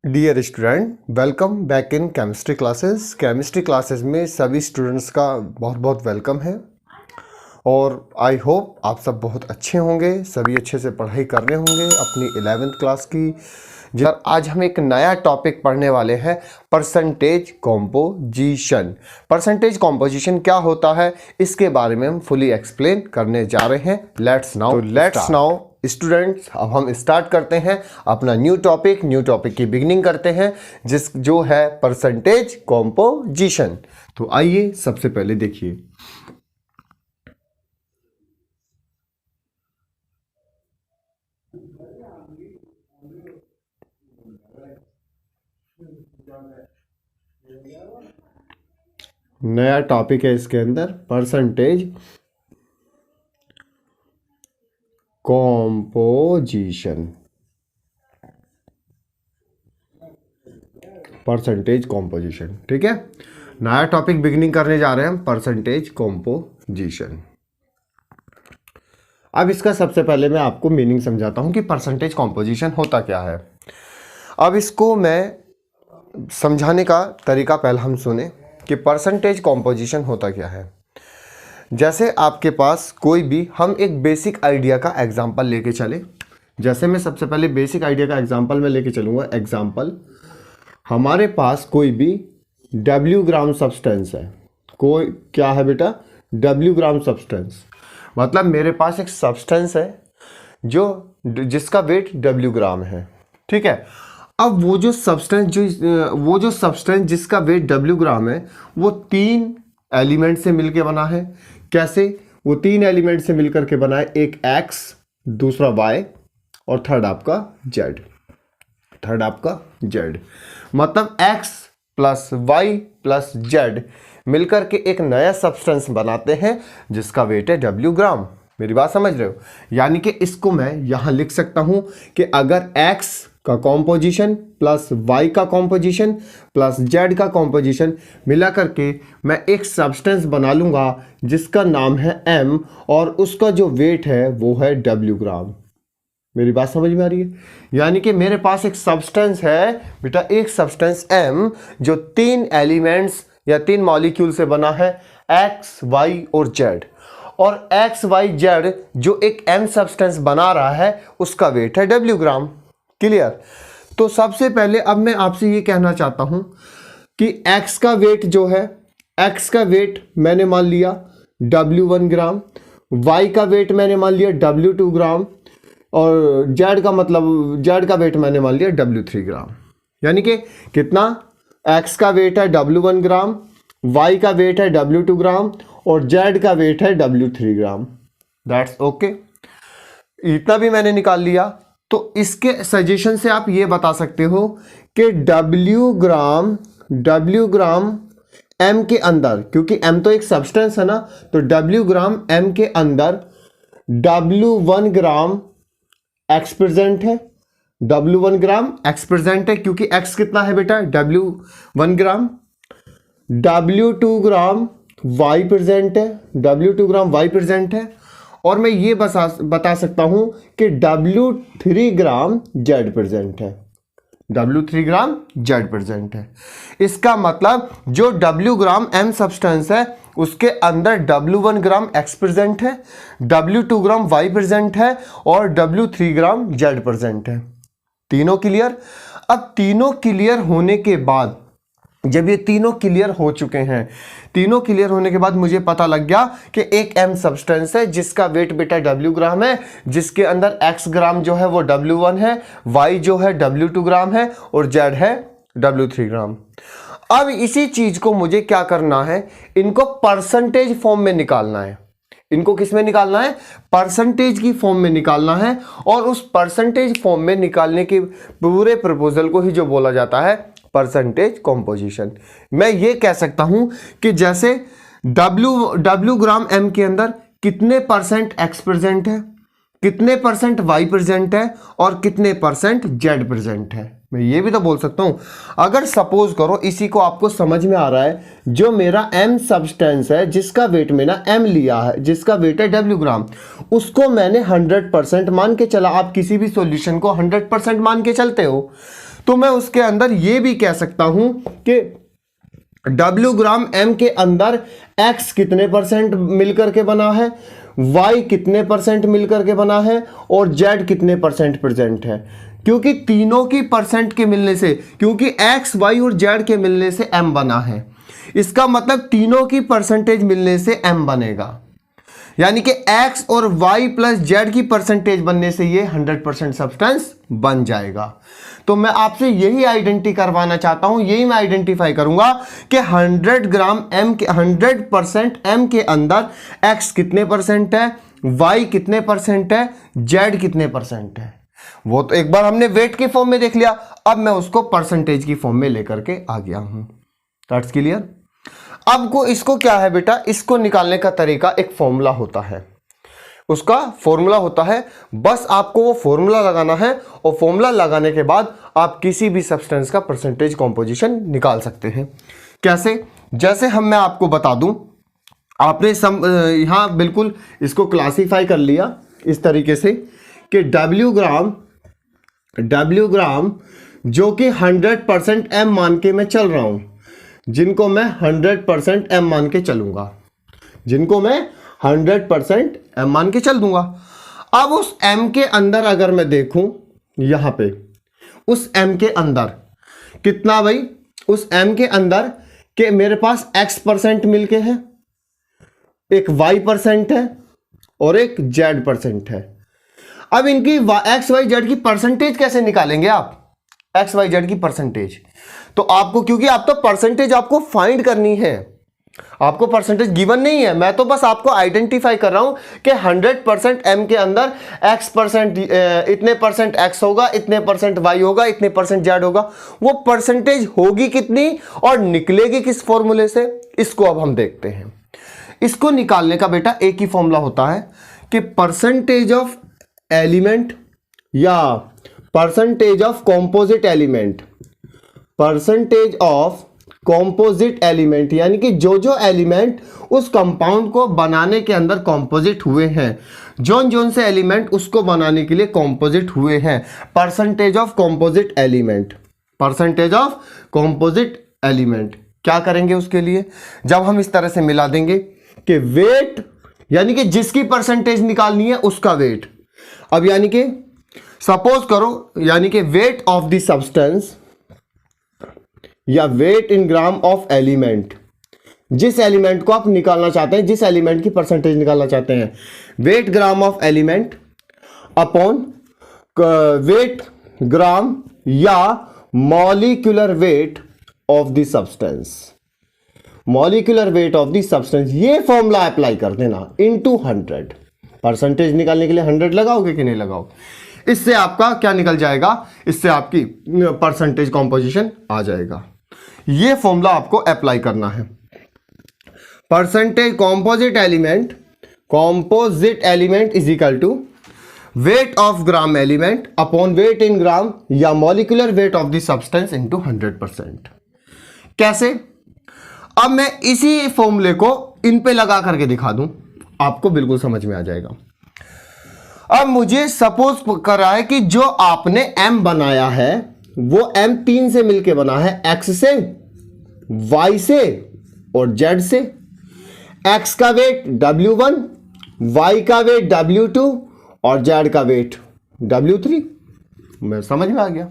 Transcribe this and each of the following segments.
Dear student, welcome back in chemistry classes. Chemistry classes में सभी students का बहुत बहुत वेलकम है और आई होप आप सब बहुत अच्छे होंगे, सभी अच्छे से पढ़ाई कर रहे होंगे अपनी 11th क्लास की। आज हम एक नया टॉपिक पढ़ने वाले हैं, परसेंटेज कॉम्पोजिशन। परसेंटेज कॉम्पोजिशन क्या होता है इसके बारे में हम फुली एक्सप्लेन करने जा रहे हैं। लेट्स नाउ स्टूडेंट्स, अब हम स्टार्ट करते हैं अपना न्यू टॉपिक की बिगिनिंग करते हैं जो है परसेंटेज कॉम्पोजिशन। तो आइए सबसे पहले देखिए, नया टॉपिक है इसके अंदर परसेंटेज कॉम्पोजिशन। परसेंटेज कॉम्पोजिशन, ठीक है। नया टॉपिक बिगिनिंग करने जा रहे हैं हम, परसेंटेज कॉम्पोजिशन। अब इसका सबसे पहले मैं आपको मीनिंग समझाता हूं कि परसेंटेज कॉम्पोजिशन होता क्या है। अब इसको मैं समझाने का तरीका पहले हम सुने कि परसेंटेज कॉम्पोजिशन होता क्या है। जैसे आपके पास कोई भी, हम एक बेसिक आइडिया का एग्जांपल लेके चले। जैसे मैं सबसे पहले बेसिक आइडिया का एग्जांपल मैं लेके चलूँगा। एग्जांपल, हमारे पास कोई भी W ग्राम सब्सटेंस है। कोई क्या है बेटा? W ग्राम सब्सटेंस। मतलब मेरे पास एक सब्सटेंस है जिसका वेट W ग्राम है, ठीक है। अब वो जो सब्सटेंस जिसका वेट W ग्राम है वो 3 एलिमेंट से मिलके बना है। कैसे? वो 3 एलिमेंट से मिलकर के बना है, एक X, दूसरा Y और थर्ड आपका Z। मतलब X plus Y plus Z मिलकर के एक नया सब्सटेंस बनाते हैं जिसका वेट है W ग्राम। मेरी बात समझ रहे हो? यानी कि इसको मैं यहां लिख सकता हूं कि अगर X का कॉम्पोजिशन प्लस Y का कॉम्पोजिशन प्लस Z का कॉम्पोजिशन मिला करके मैं एक सब्सटेंस बना लूंगा जिसका नाम है M और उसका जो वेट है वो है W ग्राम। मेरी बात समझ में आ रही है? यानी कि मेरे पास एक सब्सटेंस है बेटा, एक सब्सटेंस M जो 3 एलिमेंट्स या 3 मॉलिक्यूल से बना है, X, Y और Z। और X, Y, Z जो एक M सब्सटेंस बना रहा है उसका वेट है W ग्राम। क्लियर? तो सबसे पहले अब मैं आपसे ये कहना चाहता हूं कि X का वेट जो है, X का वेट मैंने मान लिया W1 ग्राम, Y का वेट मैंने मान लिया W2 ग्राम और Z का वेट मैंने मान लिया W3 ग्राम। यानी कि कितना? X का वेट है W1 ग्राम, Y का वेट है W2 ग्राम और Z का वेट है W3 ग्राम। That's okay. इतना भी मैंने निकाल लिया। तो इसके सजेशन से आप ये बता सकते हो कि W ग्राम M के अंदर, क्योंकि M तो एक सब्सटेंस है ना, तो W ग्राम M के अंदर W1 ग्राम X प्रेजेंट है। W1 ग्राम X प्रेजेंट है क्योंकि X कितना है बेटा? W1 ग्राम। W2 ग्राम Y प्रेजेंट है, W2 ग्राम Y प्रेजेंट है। और मैं ये बता सकता हूं कि W3 ग्राम Z प्रेजेंट है। W3 ग्राम Z प्रेजेंट है। इसका मतलब जो W ग्राम M सब्सटेंस है उसके अंदर W1 ग्राम X प्रेजेंट है, W2 ग्राम Y प्रेजेंट है और W3 ग्राम Z प्रेजेंट है। तीनों क्लियर? अब तीनों क्लियर होने के बाद, जब ये तीनों क्लियर हो चुके हैं, तीनों क्लियर होने के बाद मुझे पता लग गया कि एक M सब्सटेंस है जिसका वेट बेटा W ग्राम है, जिसके अंदर X ग्राम जो है वो W1 है, Y जो है W2 ग्राम है और Z है W3 ग्राम। अब इसी चीज को मुझे क्या करना है, इनको परसेंटेज फॉर्म में निकालना है। इनको किस में निकालना है? परसेंटेज की फॉर्म में निकालना है। और उस परसेंटेज फॉर्म में निकालने के पूरे प्रपोजल को ही जो बोला जाता है परसेंटेज कॉम्पोजिशन। मैं ये कह सकता हूं कि जैसे W ग्राम M के अंदर कितने परसेंट X प्रेजेंट है, कितने परसेंट Y प्रेजेंट है और कितने परसेंट Z प्रेजेंट है। मैं ये भी तो बोल सकता हूं। अगर सपोज करो, इसी को आपको समझ में आ रहा है, जो मेरा M सब्सटेंस है जिसका वेट मैंने M लिया है, जिसका वेट है W ग्राम, उसको मैंने 100% मान के चला। आप किसी भी सॉल्यूशन को 100% मान के चलते हो तो मैं उसके अंदर ये भी कह सकता हूं कि W ग्राम M के अंदर X कितने परसेंट मिलकर के बना है, Y कितने परसेंट मिलकर के बना है और Z कितने परसेंट प्रेजेंट है। क्योंकि तीनों की परसेंट के मिलने से, क्योंकि X, Y और Z के मिलने से M बना है, इसका मतलब तीनों की परसेंटेज मिलने से M बनेगा। यानी कि X और Y प्लस Z की परसेंटेज बनने से ये 100% सब्सटेंस बन जाएगा। तो मैं आपसे यही आइडेंटिटी करवाना चाहता हूं, यही मैं आइडेंटिफाई करूंगा कि 100 ग्राम M के 100% M के अंदर X कितने परसेंट है, Y कितने परसेंट है, Z कितने परसेंट है। वो तो एक बार हमने वेट के फॉर्म में देख लिया, अब मैं उसको परसेंटेज की फॉर्म में लेकर के आ गया हूं। That's clear. अब को इसको क्या है बेटा, इसको निकालने का तरीका एक फॉर्मूला होता है, उसका फॉर्मूला होता है, बस आपको वो फॉर्मूला लगाना है और फॉर्मूला लगाने के बाद आप किसी भी सब्सटेंस का परसेंटेज कॉम्पोजिशन निकाल सकते हैं। कैसे? जैसे मैं आपको बता दूं, आपने यहां बिल्कुल इसको क्लासीफाई कर लिया इस तरीके से कि W ग्राम जो कि 100% M मान के मैं चल रहा हूं, जिनको मैं 100% M मान के चलूंगा, जिनको मैं 100% M मान के चल दूंगा। अब उस M के अंदर अगर मैं देखूं, यहां पे उस M के अंदर कितना भाई, उस M के अंदर के मेरे पास X परसेंट मिलके है, एक Y परसेंट है और एक Z परसेंट है। अब इनकी X Y Z की परसेंटेज कैसे निकालेंगे आप, X Y Z की परसेंटेज? तो आपको, क्योंकि आप तो परसेंटेज आपको फाइंड करनी है, आपको परसेंटेज गिवन नहीं है, मैं तो बस आपको आइडेंटिफाई कर रहा हूं कि 100% M के अंदर X परसेंट, इतने परसेंट X होगा, इतने परसेंट Y होगा, इतने परसेंट Z होगा। वो परसेंटेज होगी कितनी और निकलेगी किस फॉर्मूले से, इसको अब हम देखते हैं। इसको निकालने का बेटा एक ही फॉर्मूला होता है कि परसेंटेज ऑफ एलिमेंट या percentage of composite element, percentage of composite element, यानी कि जो जो एलिमेंट उस कंपाउंड को बनाने के अंदर कॉम्पोजिट हुए हैं, जोन जोन से एलिमेंट उसको बनाने के लिए कॉम्पोजिट हुए हैं, percentage of composite element, percentage of composite element. क्या करेंगे उसके लिए, जब हम इस तरह से मिला देंगे कि वेट, यानी कि जिसकी परसेंटेज निकालनी है उसका वेट। अब यानी कि सपोज करो, यानी कि वेट ऑफ द सब्सटेंस या weight in gram of element, जिस एलिमेंट को आप निकालना चाहते हैं, जिस एलिमेंट की परसेंटेज निकालना चाहते हैं, weight gram of element upon weight gram या molecular weight of the substance, molecular weight of the substance. ये फॉर्मूला अप्लाई कर देना इनटू 100। परसेंटेज निकालने के लिए 100 लगाओगे कि नहीं लगाओगे, इससे आपका क्या निकल जाएगा, इससे आपकी परसेंटेज कॉम्पोजिशन आ जाएगा। ये फॉर्मूला आपको अप्लाई करना है। Percentage composite element is equal to weight of gram element upon weight in gram या molecular weight of the substance into 100%। कैसे? अब मैं इसी फॉर्मूले को इन पे लगा करके दिखा दूं, आपको बिल्कुल समझ में आ जाएगा। अब मुझे सपोज कर रहा है कि जो आपने M बनाया है वो M 3 से मिलके बना है, X से, Y से और Z से। X का वेट W1, Y का वेट W2 और Z का वेट W3। मैं समझ में आ गया।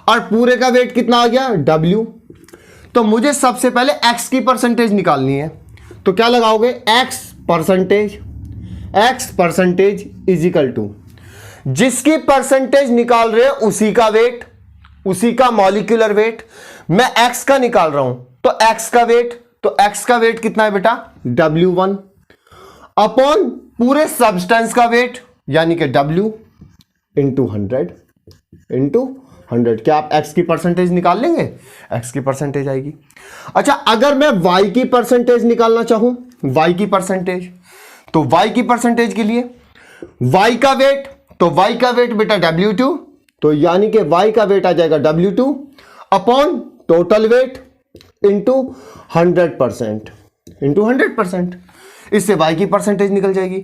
और पूरे का वेट कितना आ गया, W। तो मुझे सबसे पहले X की परसेंटेज निकालनी है, तो क्या लगाओगे, X percentage is equal to जिसकी परसेंटेज निकाल रहे हो उसी का वेट, उसी का मॉलिक्यूलर वेट। मैं X का निकाल रहा हूं तो X का वेट, तो X का वेट कितना है बेटा, W1 अपॉन पूरे सब्सटेंस का वेट यानी कि W इंटू 100। क्या आप X की परसेंटेज निकाल लेंगे, X की परसेंटेज आएगी। अच्छा, अगर मैं Y की परसेंटेज निकालना चाहूं, Y की परसेंटेज, तो Y की परसेंटेज के लिए Y का वेट, तो Y का वेट बेटा W2, तो यानी कि Y का वेट आ जाएगा W2 upon total weight into 100%। इससे Y की परसेंटेज निकल जाएगी।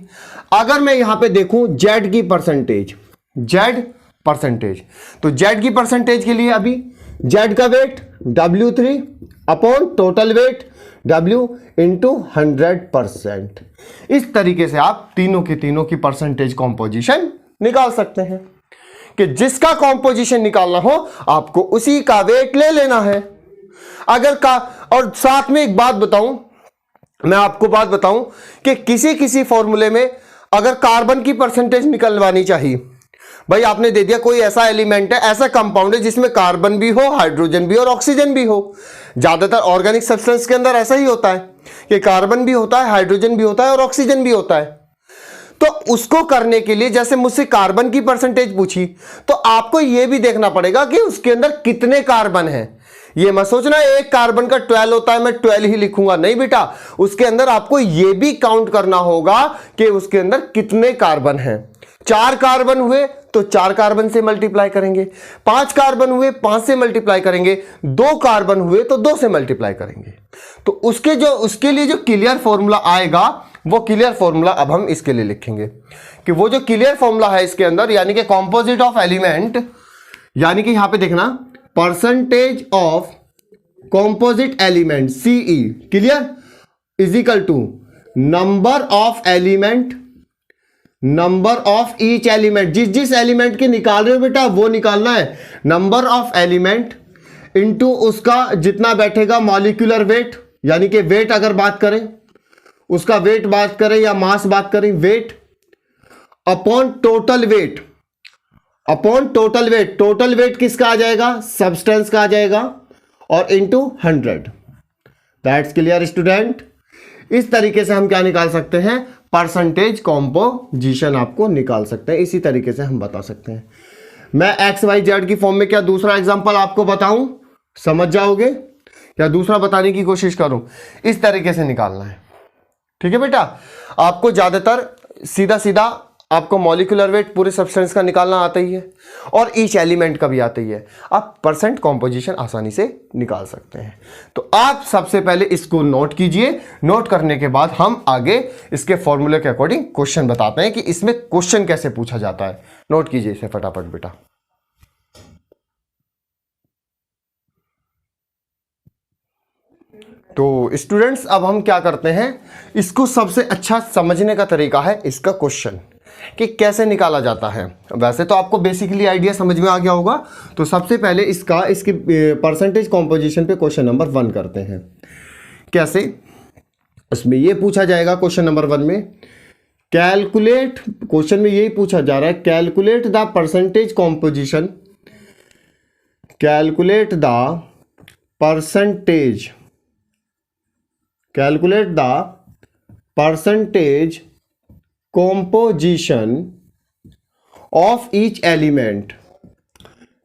अगर मैं यहां पे देखूं Z की परसेंटेज, Z परसेंटेज। तो जेड की परसेंटेज के लिए अभी जेड का weight W3 upon total weight W into 100%। इस तरीके से आप तीनों की परसेंटेज कॉम्पोजिशन निकाल सकते हैं कि जिसका कॉम्पोजिशन निकालना हो आपको उसी का वेट ले लेना है। अगर का और साथ में एक बात बताऊं, मैं आपको बात बताऊं कि किसी फॉर्मूले में अगर कार्बन की परसेंटेज निकलवानी चाहिए, भाई आपने दे दिया कोई ऐसा एलिमेंट है, ऐसा कंपाउंड है जिसमें कार्बन भी हो, हाइड्रोजन भी और ऑक्सीजन भी हो। ज्यादातर ऑर्गेनिक सब्सटेंस के अंदर ऐसा ही होता है कि कार्बन भी होता है, हाइड्रोजन भी होता है और ऑक्सीजन भी होता है। तो उसको करने के लिए जैसे मुझसे कार्बन की परसेंटेज पूछी, तो आपको यह भी देखना पड़ेगा कि उसके अंदर कितने कार्बन हैं। ये मत सोचना एक कार्बन का 12 होता है मैं 12 ही लिखूंगा, नहीं बेटा, उसके अंदर आपको यह भी काउंट करना होगा कि उसके अंदर कितने कार्बन हैं। 4 कार्बन हुए तो 4 कार्बन से मल्टीप्लाई करेंगे, 5 कार्बन हुए 5 से मल्टीप्लाई करेंगे, 2 कार्बन हुए तो 2 से मल्टीप्लाई करेंगे। तो उसके लिए जो क्लियर फॉर्मूला आएगा वो क्लियर फॉर्मूला अब हम इसके लिए लिखेंगे कि वो जो क्लियर फॉर्मूला है इसके अंदर, यानी कि कॉम्पोजिट ऑफ एलिमेंट, यानी कि यहां पे देखना percentage of composite element CE clear is equal to number of element, number of each element, जिस एलिमेंट के निकाल रहे हो बेटा वो निकालना है, नंबर ऑफ एलिमेंट इंटू उसका जितना बैठेगा मॉलिक्यूलर वेट, यानी कि वेट अगर बात करें उसका वेट बात करें या मास बात करें, wait upon total weight, upon total wait, total weight किसका आ जाएगा, सब्सटेंस का आ जाएगा, और इंटू 100। That's clear student. इस तरीके से हम क्या निकाल सकते हैं, परसेंटेज कॉम्पोजिशन आपको निकाल सकते हैं। इसी तरीके से हम बता सकते हैं। मैं XYZ की फॉर्म में क्या दूसरा एग्जांपल आपको बताऊं, समझ जाओगे, या दूसरा बताने की कोशिश करूं, इस तरीके से निकालना है। ठीक है बेटा, आपको ज्यादातर सीधा आपको मॉलिक्यूलर वेट पूरे सब्सटेंस का निकालना आता ही है और ईच एलिमेंट का भी आता ही है। आप परसेंट कॉम्पोजिशन आसानी से निकाल सकते हैं। तो आप सबसे पहले इसको नोट कीजिए, नोट करने के बाद हम आगे इसके फॉर्मूले के अकॉर्डिंग क्वेश्चन बताते हैं कि इसमें क्वेश्चन कैसे पूछा जाता है। नोट कीजिए इसे फटाफट बेटा। तो स्टूडेंट्स अब हम क्या करते हैं, इसको सबसे अच्छा समझने का तरीका है इसका क्वेश्चन कि कैसे निकाला जाता है। वैसे तो आपको बेसिकली आइडिया समझ में आ गया होगा। तो सबसे पहले इसकी परसेंटेज कॉम्पोजिशन पे क्वेश्चन नंबर 1 करते हैं। कैसे, उसमें ये पूछा जाएगा क्वेश्चन नंबर 1 में, कैलकुलेट, क्वेश्चन में यही पूछा जा रहा है, calculate the percentage composition, calculate the percentage, calculate the percentage composition of each element,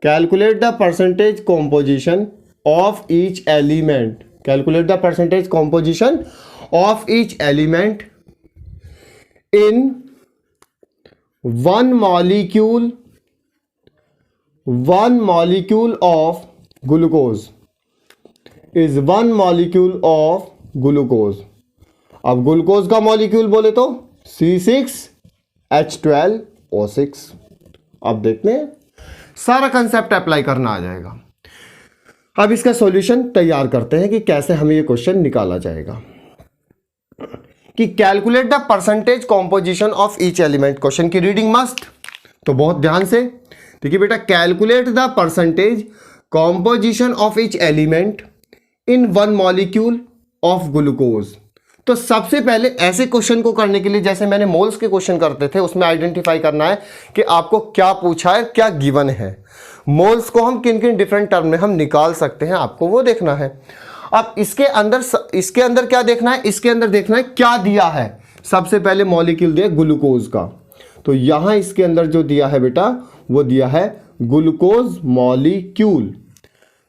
calculate the percentage composition of each element, calculate the percentage composition of each element in one molecule of glucose, is one molecule of glucose। अब glucose का molecule बोले तो C6H12O6। अब देखते हैं, सारा concept apply करना आ जाएगा। अब इसका सॉल्यूशन तैयार करते हैं कि कैसे हमें ये क्वेश्चन निकाला जाएगा कि calculate the percentage composition of each element. Question की रीडिंग मस्ट, तो बहुत ध्यान से देखिए बेटा, calculate the percentage composition of each element in one molecule of glucose. तो सबसे पहले ऐसे क्वेश्चन को करने के लिए, जैसे मैंने मोल्स के क्वेश्चन करते थे, उसमें आइडेंटिफाई करना है कि आपको क्या पूछा है, क्या गिवन है। मोल्स को हम किन किन डिफरेंट टर्म में हम निकाल सकते हैं, आपको वो देखना है। अब इसके अंदर क्या देखना है, इसके अंदर देखना है क्या दिया है। सबसे पहले मॉलिक्यूल दिया ग्लूकोज का, तो यहां इसके अंदर जो दिया है बेटा वो दिया है ग्लूकोज मॉलिक्यूल।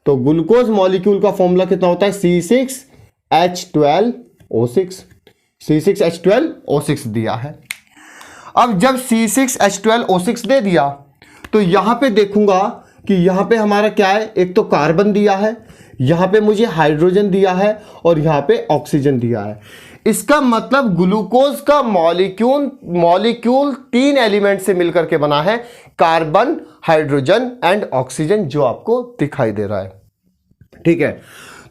तो ग्लूकोज मॉलिक्यूल का फॉर्मूला कितना होता है, C6H12O6। C6H12O6 दिया है। अब जब C6H12O6 दे दिया तो यहां पे देखूंगा कि यहां पे हमारा क्या है, एक तो कार्बन दिया है, यहां पे मुझे हाइड्रोजन दिया है और यहां पे ऑक्सीजन दिया है। इसका मतलब ग्लूकोज का मॉलिक्यूल 3 एलिमेंट से मिलकर के बना है, कार्बन, हाइड्रोजन एंड ऑक्सीजन जो आपको दिखाई दे रहा है। ठीक है,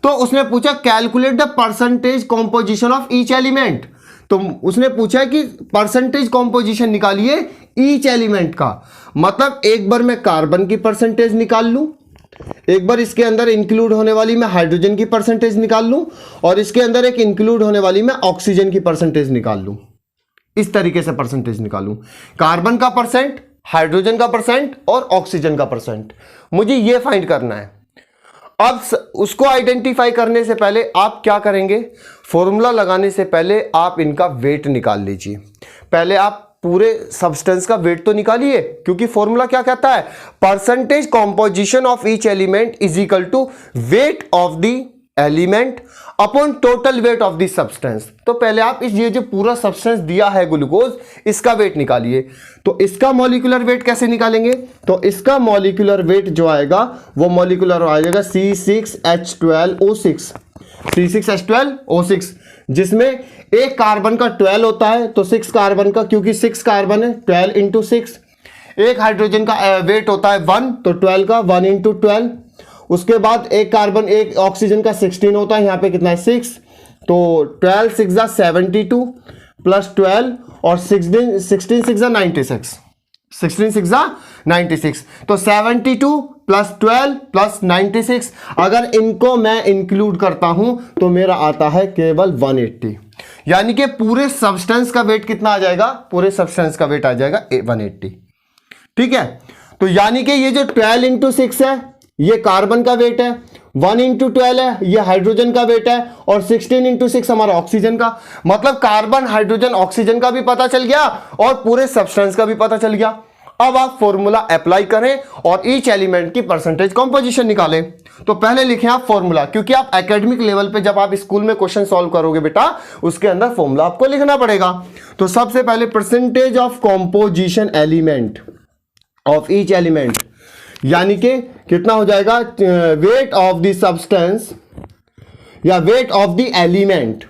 तो उसने पूछा calculate the percentage composition of each element. तो उसने पूछा कि परसेंटेज कॉम्पोजिशन निकालिए ईच एलिमेंट का, मतलब एक बार मैं कार्बन की परसेंटेज निकाल लूं, एक बार इसके अंदर इंक्लूड होने वाली मैं हाइड्रोजन की परसेंटेज निकाल लूं, और इसके अंदर एक इंक्लूड होने वाली मैं ऑक्सीजन की परसेंटेज निकाल लूं। इस तरीके से परसेंटेज निकालूं, कार्बन का परसेंट, हाइड्रोजन का परसेंट और ऑक्सीजन का परसेंट, मुझे यह फाइंड करना है। अब उसको आइडेंटिफाई करने से पहले आप क्या करेंगे, फॉर्मूला लगाने से पहले आप इनका वेट निकाल लीजिए। पहले आप पूरे सब्सटेंस का वेट तो निकालिए, क्योंकि फॉर्मूला क्या कहता है, percentage composition of each element is equal to weight of the element upon total weight of the substance. तो पहले आप ये जो पूरा सब्सटेंस दिया है ग्लूकोज, इसका वेट निकालिए। तो इसका मॉलिक्यूलर वेट कैसे निकालेंगे, तो इसका मॉलिक्यूलर वेट जो आएगा वो मॉलिक्यूलर आ जाएगा C6H12O6, C6H12O6, जिसमें एक कार्बन का 12 होता है, तो 6 कार्बन का, क्योंकि 6 कार्बन है 12 इंटू 6। एक हाइड्रोजन का वेट होता है 1, तो 12 का 1 इंटू 12। उसके बाद एक ऑक्सीजन का 16 होता है, यहाँ पे कितना है 6, तो 12 6 72 प्लस 12 और 16 6 96, 16 6 96, तो 72 प्लस 12 प्लस 96। अगर इनको मैं इंक्लूड करता हूं तो मेरा आता है केवल 180, यानी कि पूरे सब्सटेंस का वेट कितना आ जाएगा, पूरे सब्सटेंस का वेट आ जाएगा 180। ठीक है, तो यानी कि ये जो 12 इंटू 6 है ये कार्बन का वेट है, 1 इंटू 12 है ये हाइड्रोजन का वेट है, और 16 इंटू 6 हमारा ऑक्सीजन का। मतलब कार्बन, हाइड्रोजन, ऑक्सीजन का भी पता चल गया और पूरे सब्सटेंस का भी पता चल गया। अब आप फॉर्मूला अप्लाई करें और ईच एलिमेंट की परसेंटेज कंपोजिशन निकालें। तो पहले लिखें आप फॉर्मूला, क्योंकि आप एकेडमिक लेवल पे जब आप स्कूल में क्वेश्चन सॉल्व करोगे बेटा, उसके अंदर फॉर्मूला आपको लिखना पड़ेगा। तो सबसे पहले percentage of composition element of each element, यानी कि कितना हो जाएगा, वेट ऑफ द सब्सटेंस या weight of the element,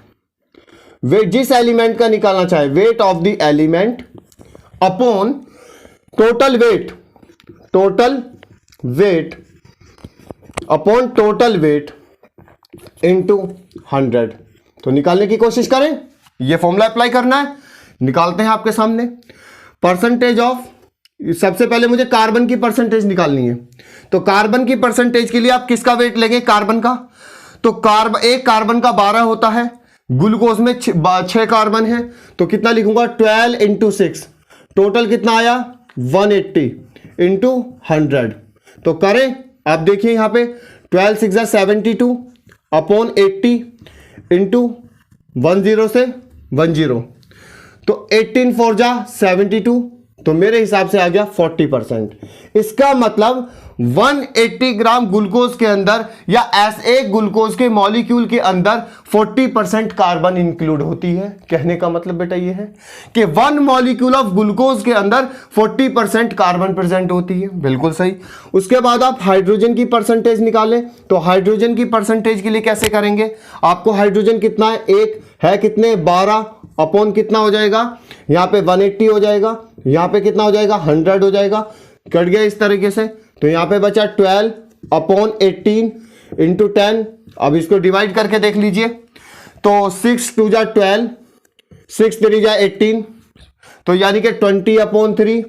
weight जिस एलिमेंट का निकालना चाहे, weight of the element upon total weight upon total weight into 100। तो निकालने की कोशिश करें, यह फॉर्मूला अप्लाई करना है, निकालते हैं आपके सामने। परसेंटेज ऑफ, सबसे पहले मुझे कार्बन की परसेंटेज निकालनी है। तो कार्बन की परसेंटेज के लिए आप किसका वेट लेंगे, कार्बन का। तो एक कार्बन का 12 होता है, ग्लूकोज में 6 कार्बन है, तो कितना लिखूंगा 12 इंटू 6, टोटल कितना आया 180 इंटू 100। तो करें, आप देखिए यहां पे 12 6 72 अपॉन 80 इंटू 10 से 10, तो 18 4 72, तो मेरे हिसाब से आ गया 40%। इसका मतलब 180 ग्राम ग्लूकोज के अंदर या ऐसे ग्लूकोज के मॉलिक्यूल के अंदर 40% कार्बन इंक्लूड होती है। कहने का मतलब बेटा ये है कि 1 मॉलिक्यूल ऑफ ग्लूकोज के अंदर 40% कार्बन प्रेजेंट होती है। बिल्कुल सही। उसके बाद आप हाइड्रोजन की परसेंटेज निकालें, तो हाइड्रोजन की परसेंटेज के लिए कैसे करेंगे, आपको हाइड्रोजन कितना है, एक है कितने 12 अपॉन कितना हो जाएगा, यहां पे 180 हो जाएगा, यहां पे कितना हो जाएगा 100 हो जाएगा, कट गया इस तरीके से। तो यहां पे बचा 12 अपॉन 18 इंटू 10। अब इसको डिवाइड करके देख लीजिए, तो 6 2 जा 12, 6 3 जा 18, तो यानी कि 20 अपॉन 3,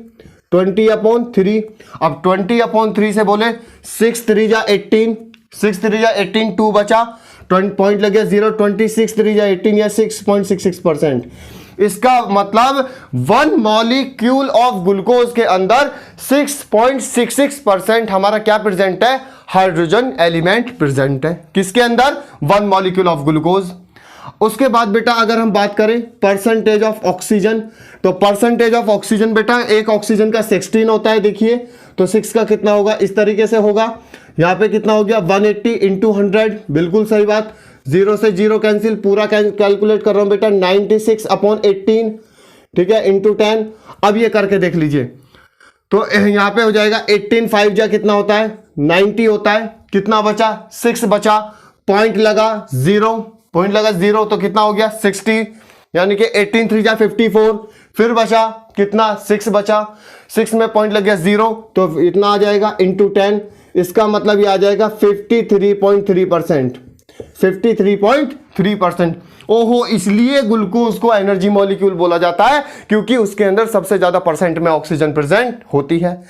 20 अपॉन 3। अब 20 अपॉन 3 से बोले 6 3 जा 18, 6 3 जा 18, 2 बचा, पॉइंट लग गया 0, 26 3 जा 18 या 6.66%। इसका मतलब 1 मॉलिक्यूल ऑफ ग्लूकोज के अंदर 6.66% हमारा क्या प्रेजेंट है, हाइड्रोजन एलिमेंट प्रेजेंट है। किसके अंदर, 1 मॉलिक्यूल ऑफ ग्लूकोज। उसके बाद बेटा अगर हम बात करें परसेंटेज ऑफ ऑक्सीजन, तो परसेंटेज ऑफ ऑक्सीजन बेटा एक ऑक्सीजन का 16 होता है, देखिए तो 6 का कितना होगा, इस तरीके से होगा। यहां पे कितना हो गया 180 इंटू 100, बिल्कुल सही बात, 0 से 0 कैंसिल, पूरा कैलकुलेट कर रहा हूं बेटा 96 अपॉन 18, ठीक है, इंटू 10। अब ये करके देख लीजिए, तो यहां पे हो जाएगा 18 5 जा कितना होता है 90 होता है, कितना बचा 6 बचा, पॉइंट लगा 0, तो कितना हो गया 60, यानी कि 18 3 जा 54, फिर बचा कितना 6 बचा, 6 में पॉइंट लग गया 0, तो इतना आ जाएगा इंटू 10, इसका मतलब ये आ जाएगा 53.3%, 53.3%। ओहो, इसलिए ग्लूकोज को एनर्जी मॉलिक्यूल बोला जाता है क्योंकि उसके अंदर सबसे ज्यादा परसेंट में ऑक्सीजन प्रेजेंट होती है।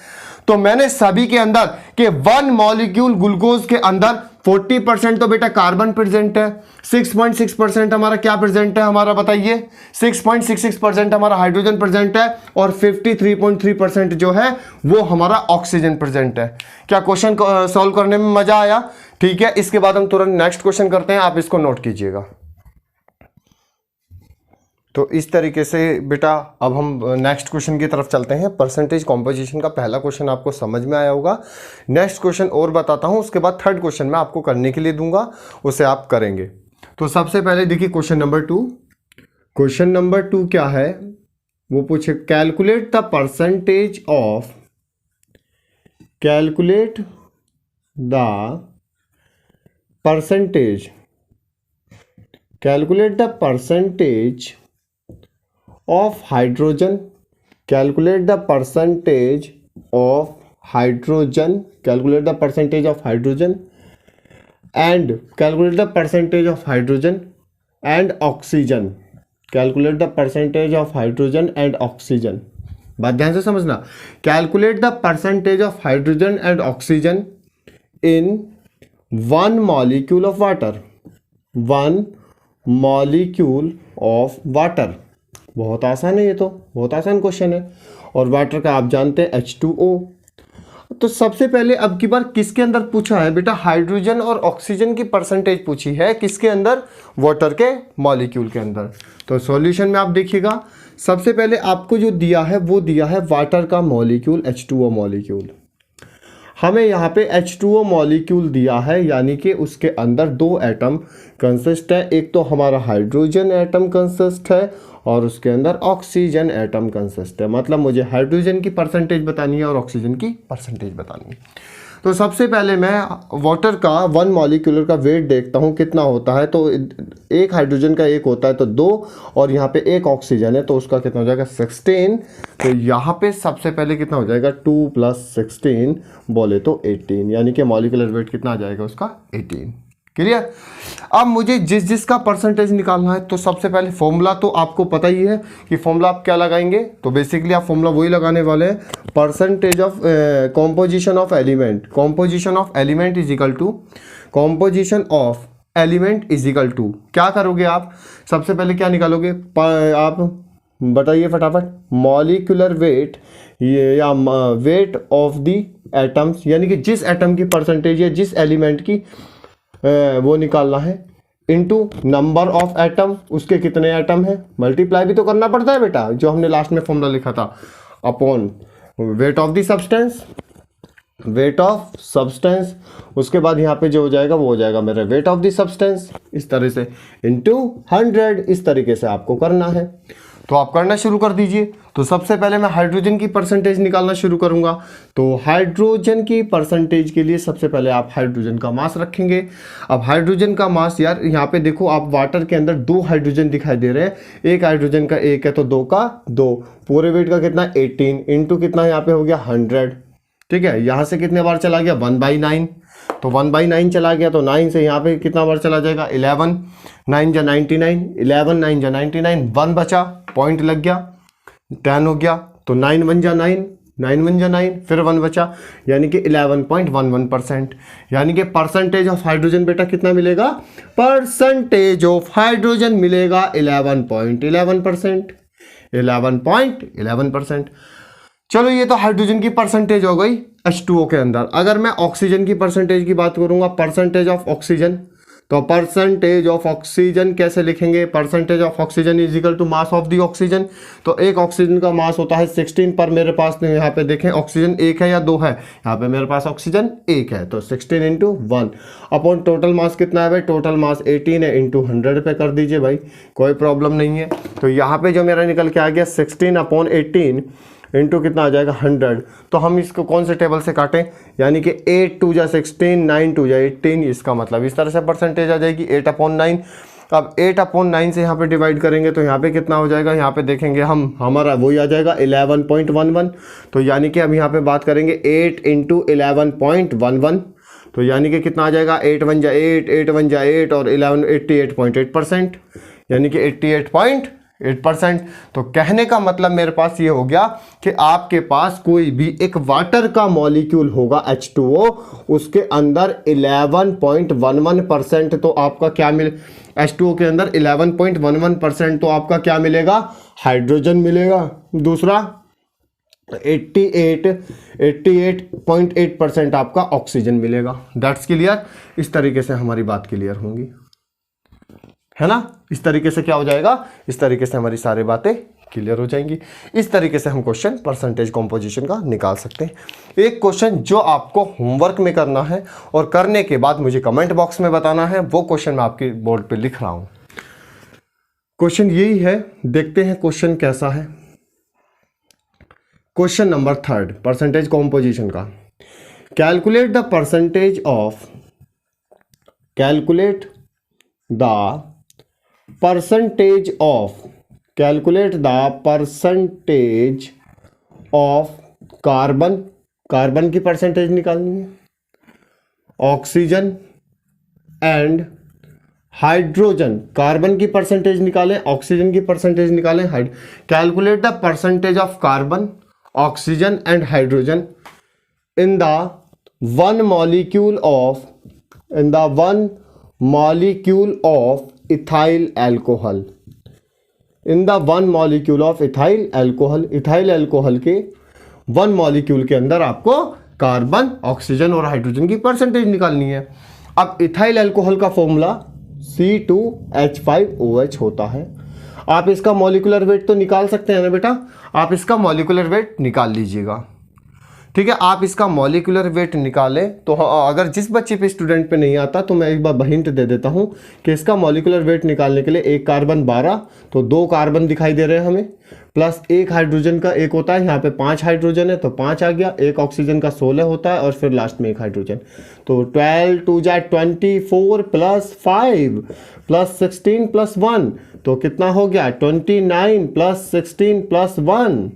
तो मैंने सभी के अंदर के 1 मॉलिक्यूल ग्लूकोज के अंदर 40% तो बेटा कार्बन प्रेजेंट है, 6.6% हमारा क्या प्रेजेंट है हमारा बताइए, 6.66% हमारा हाइड्रोजन प्रेजेंट है, और 53.3% जो है वो हमारा ऑक्सीजन प्रेजेंट है। क्या क्वेश्चन सॉल्व करने में मजा आया? ठीक है, इसके बाद हम तुरंत नेक्स्ट क्वेश्चन करते हैं, आप इसको नोट कीजिएगा। तो इस तरीके से बेटा अब हम नेक्स्ट क्वेश्चन की तरफ चलते हैं। परसेंटेज कॉम्पोजिशन का पहला क्वेश्चन आपको समझ में आया होगा। नेक्स्ट क्वेश्चन और बताता हूं, उसके बाद थर्ड क्वेश्चन मैं आपको करने के लिए दूंगा, उसे आप करेंगे। तो सबसे पहले देखिए क्वेश्चन नंबर 2। क्वेश्चन नंबर 2 क्या है वो पूछे, calculate the percentage of, calculate the percentage, calculate the percentage of hydrogen, calculate the percentage of hydrogen, calculate the percentage of hydrogen and calculate the percentage of hydrogen and oxygen, calculate the percentage of hydrogen and oxygen। बात ध्यान से समझना, calculate the percentage of hydrogen and oxygen in 1 molecule of water, 1 molecule of water। बहुत आसान है, ये तो बहुत आसान क्वेश्चन है, और वाटर का आप जानते हैं H2O। तो सबसे पहले अब की बार किसके अंदर पूछा है बेटा, हाइड्रोजन और ऑक्सीजन की परसेंटेज पूछी है, किसके अंदर, वाटर के मॉलिक्यूल के अंदर। तो सॉल्यूशन में आप देखिएगा, सबसे पहले आपको जो दिया है वो दिया है वाटर का मॉलिक्यूल H2O मॉलिक्यूल। हमें यहाँ पे H2O मॉलिक्यूल दिया है, यानी कि उसके अंदर 2 एटम कंसिस्ट है, एक तो हमारा हाइड्रोजन एटम कंसिस्ट है और उसके अंदर ऑक्सीजन एटम कंसिस्ट है। मतलब मुझे हाइड्रोजन की परसेंटेज बतानी है और ऑक्सीजन की परसेंटेज बतानी है। तो सबसे पहले मैं वाटर का 1 मॉलिक्यूलर का वेट देखता हूँ कितना होता है। तो एक हाइड्रोजन का 1 होता है तो 2, और यहाँ पे 1 ऑक्सीजन है तो उसका कितना हो जाएगा 16। तो यहाँ पे सबसे पहले कितना हो जाएगा 2 + 16 बोले तो 18, यानी कि मॉलिक्यूलर वेट कितना आ जाएगा उसका 18। क्लियर? अब मुझे जिस जिस का परसेंटेज निकालना है, तो सबसे पहले फॉर्मूला तो आपको पता ही है कि फॉर्मूला आप क्या लगाएंगे। तो बेसिकली आप फॉर्मूला वही लगाने वाले हैं, percentage of composition of element, composition of element is equal to composition of element is equal to, क्या करोगे आप, सबसे पहले क्या निकालोगे आप बताइए फटाफट, मॉलिक्यूलर वेट या वेट ऑफ द एटम्स, यानी कि जिस एटम की परसेंटेज या जिस एलिमेंट की वो निकालना है, इनटू नंबर ऑफ एटम, उसके कितने एटम है, मल्टीप्लाई भी तो करना पड़ता है बेटा, जो हमने लास्ट में फॉर्मूला लिखा था, upon weight of the substance, weight of substance, उसके बाद यहाँ पे जो हो जाएगा वो हो जाएगा मेरा वेट ऑफ द सब्सटेंस, इस तरह से इनटू 100, इस तरीके से आपको करना है। तो आप करना शुरू कर दीजिए। तो सबसे पहले मैं हाइड्रोजन की परसेंटेज निकालना शुरू करूंगा। तो हाइड्रोजन की परसेंटेज के लिए सबसे पहले आप हाइड्रोजन का मास रखेंगे। अब हाइड्रोजन का मास, यार यहाँ पे देखो आप वाटर के अंदर 2 हाइड्रोजन दिखाई दे रहे हैं, एक हाइड्रोजन का 1 है तो 2 का 2, पूरे वेट का कितना 18 इंटू कितना यहाँ पे हो गया 100। ठीक है, यहाँ से कितने बार चला गया 1/9, तो 1/9 चला गया, तो 9 से यहाँ पे कितना बार चला जाएगा 11, 9 जा 99, 11 9 जा 99, 1 बचा, पॉइंट लग गया, 10 हो गया, तो 9 1 जा 9, 9 1 जा 9, फिर 1 बचा, यानी कि 11.11%। यानी कि परसेंटेज ऑफ हाइड्रोजन बेटा कितना मिलेगा, परसेंटेज ऑफ हाइड्रोजन मिलेगा 11.11%, 11.11%। चलो ये तो हाइड्रोजन की परसेंटेज हो गई H2O के अंदर। अगर मैं ऑक्सीजन की परसेंटेज की बात करूंगा, परसेंटेज ऑफ ऑक्सीजन, तो परसेंटेज ऑफ ऑक्सीजन कैसे लिखेंगे, percentage of oxygen is equal to mass of the oxygen. तो एक ऑक्सीजन का मास होता है 16, पर मेरे पास यहाँ पे देखें ऑक्सीजन 1 है या 2 है, यहाँ पे मेरे पास ऑक्सीजन 1 है, तो 16 इंटू 1 अपॉन टोटल मास कितना है भाई, टोटल मास 18 है, इंटू 100 पे कर दीजिए भाई, कोई प्रॉब्लम नहीं है। तो यहाँ पे जो मेरा निकल के आ गया 16/18 इंटू कितना आ जाएगा 100। तो हम इसको कौन से टेबल से काटें, यानी कि 8 2 जा 16, 9 2 जा 18, इसका मतलब इस तरह से परसेंटेज आ जाएगी 8/9। अब 8/9 से यहाँ पे डिवाइड करेंगे तो यहाँ पे कितना हो जाएगा, यहाँ पे देखेंगे हम, हमारा वही आ जाएगा 11.11। तो यानी कि अब यहाँ पे बात करेंगे 8 × 11.11, तो यानी कि कितना आ जाएगा, 8 × 1 = 8, 8 × 1 = 8 और 11 88.8%, यानी कि 88.8%। तो कहने का मतलब मेरे पास ये हो गया कि आपके पास कोई भी एक वाटर का मॉलिक्यूल होगा H2O, उसके अंदर 11.11% तो आपका क्या मिले, H2O के अंदर 11.11% तो आपका क्या मिलेगा, हाइड्रोजन मिलेगा। दूसरा 88.8% आपका ऑक्सीजन मिलेगा। That's clear. इस तरीके से हमारी बात क्लियर होंगी, है ना। इस तरीके से क्या हो जाएगा, इस तरीके से हमारी सारी बातें क्लियर हो जाएंगी। इस तरीके से हम क्वेश्चन परसेंटेज कॉम्पोजिशन का निकाल सकते हैं। एक क्वेश्चन जो आपको होमवर्क में करना है और करने के बाद मुझे कमेंट बॉक्स में बताना है, वो क्वेश्चन मैं आपके बोर्ड पे लिख रहा हूं। क्वेश्चन यही है, देखते हैं क्वेश्चन कैसा है। क्वेश्चन नंबर 3 परसेंटेज कॉम्पोजिशन का। Calculate the percentage of carbon की परसेंटेज निकालनी है, ऑक्सीजन एंड हाइड्रोजन, कार्बन की परसेंटेज निकालें, ऑक्सीजन की परसेंटेज निकालें, calculate the percentage of carbon, oxygen and hydrogen in the one molecule of ethyl alcohol, in the one molecule of ethyl alcohol. Ethyl alcohol के one molecule के अंदर आपको carbon, oxygen और hydrogen की percentage निकालनी है। अब इथाइल अल्कोहल का फॉर्मूला C2H5OH होता है। आप इसका मॉलिक्यूलर वेट तो निकाल सकते हैं ना बेटा, आप इसका मॉलिक्यूलर वेट निकाल लीजिएगा, ठीक है। आप इसका मॉलिक्यूलर वेट निकालें तो अगर जिस बच्चे पे, स्टूडेंट पे नहीं आता तो मैं एक बार हिंट दे देता हूं कि इसका मॉलिक्यूलर वेट निकालने के लिए एक कार्बन 12, तो 2 कार्बन दिखाई दे रहे हैं हमें, प्लस एक हाइड्रोजन का एक होता है, यहाँ पे 5 हाइड्रोजन है तो 5 आ गया, एक ऑक्सीजन का 16 होता है और फिर लास्ट में एक हाइड्रोजन, तो 12 2 जा 24 प्लस 5 प्लस 16 प्लस 1 तो कितना हो गया 29 प्लस 16 प्लस 1,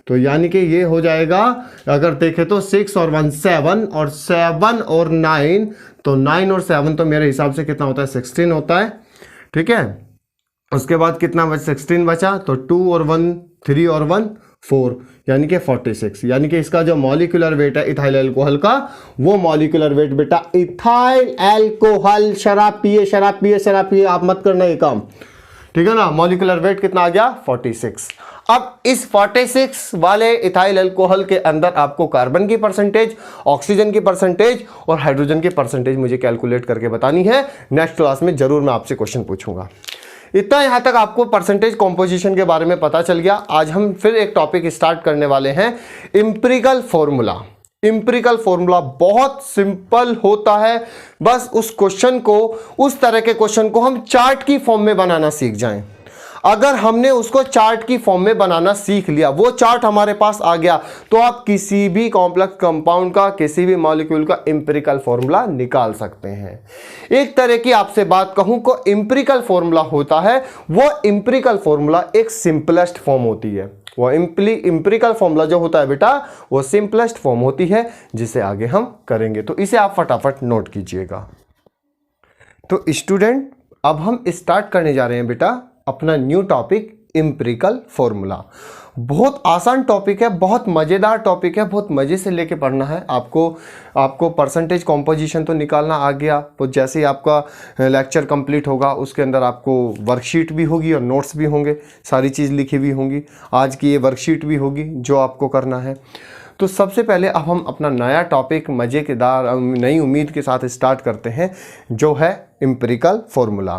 तो यानी कि ये हो जाएगा, अगर देखें तो 6 और 1 7 और 7 और 9, तो 9 और 7 तो मेरे हिसाब से कितना होता है 16 होता है, ठीक है। उसके बाद कितना 16 बचा, तो 2 और 1 3 और 1 4, यानी कि 46, यानी कि इसका जो मॉलिक्यूलर वेट है इथाइल अल्कोहल का, वो मॉलिक्यूलर वेट बेटा इथाइल अल्कोहल, शराब पिए शराब पिए शराब पिए, आप मत करना ये काम, ठीक है ना। मॉलिक्यूलर वेट कितना आ गया 46। अब इस 46 वाले इथाइल अल्कोहल के अंदर आपको कार्बन की परसेंटेज, ऑक्सीजन की परसेंटेज और हाइड्रोजन की परसेंटेज मुझे कैलकुलेट करके बतानी है। नेक्स्ट क्लास में जरूर मैं आपसे क्वेश्चन पूछूंगा। इतना यहां तक आपको परसेंटेज कॉम्पोजिशन के बारे में पता चल गया। आज हम फिर एक टॉपिक स्टार्ट करने वाले हैं, इंपिरिकल फॉर्मूला। इंपिरिकल फॉर्मूला बहुत सिंपल होता है, बस उस क्वेश्चन को, उस तरह के क्वेश्चन को हम चार्ट की फॉर्म में बनाना सीख जाएं। अगर हमने उसको चार्ट की फॉर्म में बनाना सीख लिया, वो चार्ट हमारे पास आ गया, तो आप किसी भी कॉम्प्लेक्स कंपाउंड का, किसी भी मॉलिक्यूल का इंपिरिकल फॉर्मूला निकाल सकते हैं। एक तरह की आपसे बात कहूं को इंपिरिकल फॉर्मूला होता है, वो इंपिरिकल फॉर्मूला एक सिंपलेस्ट फॉर्म होती है। वो इंपिरिकल फॉर्मूला जो होता है बेटा, वो सिंपलेस्ट फॉर्म होती है, जिसे आगे हम करेंगे, तो इसे आप फटाफट नोट कीजिएगा। तो स्टूडेंट, अब हम स्टार्ट करने जा रहे हैं बेटा अपना न्यू टॉपिक, इंपिरिकल फॉर्मूला। बहुत आसान टॉपिक है, बहुत मज़ेदार टॉपिक है, बहुत मज़े से लेके पढ़ना है आपको परसेंटेज कॉम्पोजिशन तो निकालना आ गया, तो जैसे ही आपका लेक्चर कंप्लीट होगा उसके अंदर आपको वर्कशीट भी होगी और नोट्स भी होंगे, सारी चीज़ लिखी हुई होंगी। आज की ये वर्कशीट भी होगी जो आपको करना है। तो सबसे पहले अब हम अपना नया टॉपिक मज़ेदार नई उम्मीद के साथ स्टार्ट करते हैं, जो है इंपिरिकल फॉर्मूला।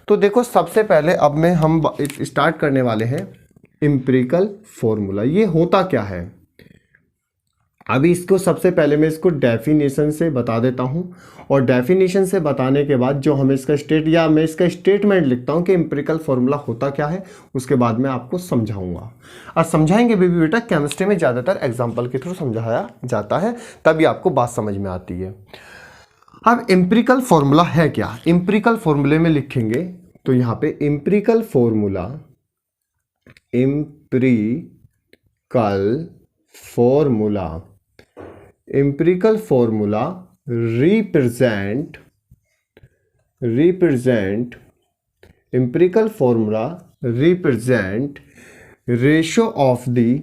तो देखो, सबसे पहले अब में हम स्टार्ट करने वाले हैं इंपिरिकल फॉर्मूला। ये होता क्या है, अभी इसको सबसे पहले मैं इसको डेफिनेशन से बता देता हूं, और डेफिनेशन से बताने के बाद जो हमें इसका मैं इसका स्टेटमेंट लिखता हूं कि इंपिरिकल फॉर्मूला होता क्या है, उसके बाद मैं आपको समझाऊंगा। और समझाएंगे भी बेटा, केमिस्ट्री में ज़्यादातर एग्जाम्पल के थ्रू समझाया जाता है, तभी आपको बात समझ में आती है। अब इंपिरिकल फॉर्मूला है क्या, इंपिरिकल फॉर्मूले में लिखेंगे तो यहां पे empirical formula represent ratio of the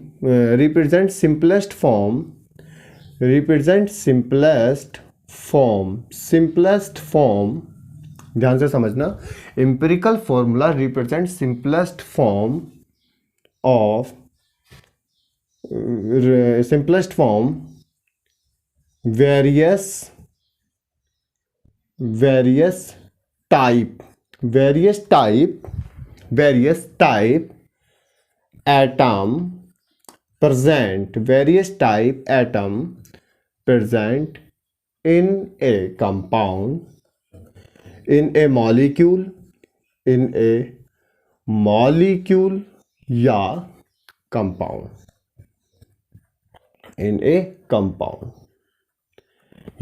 represent simplest form, ध्यान से समझना, empirical formula represent simplest form various type atom present in a compound, in a molecule या compound, in a compound।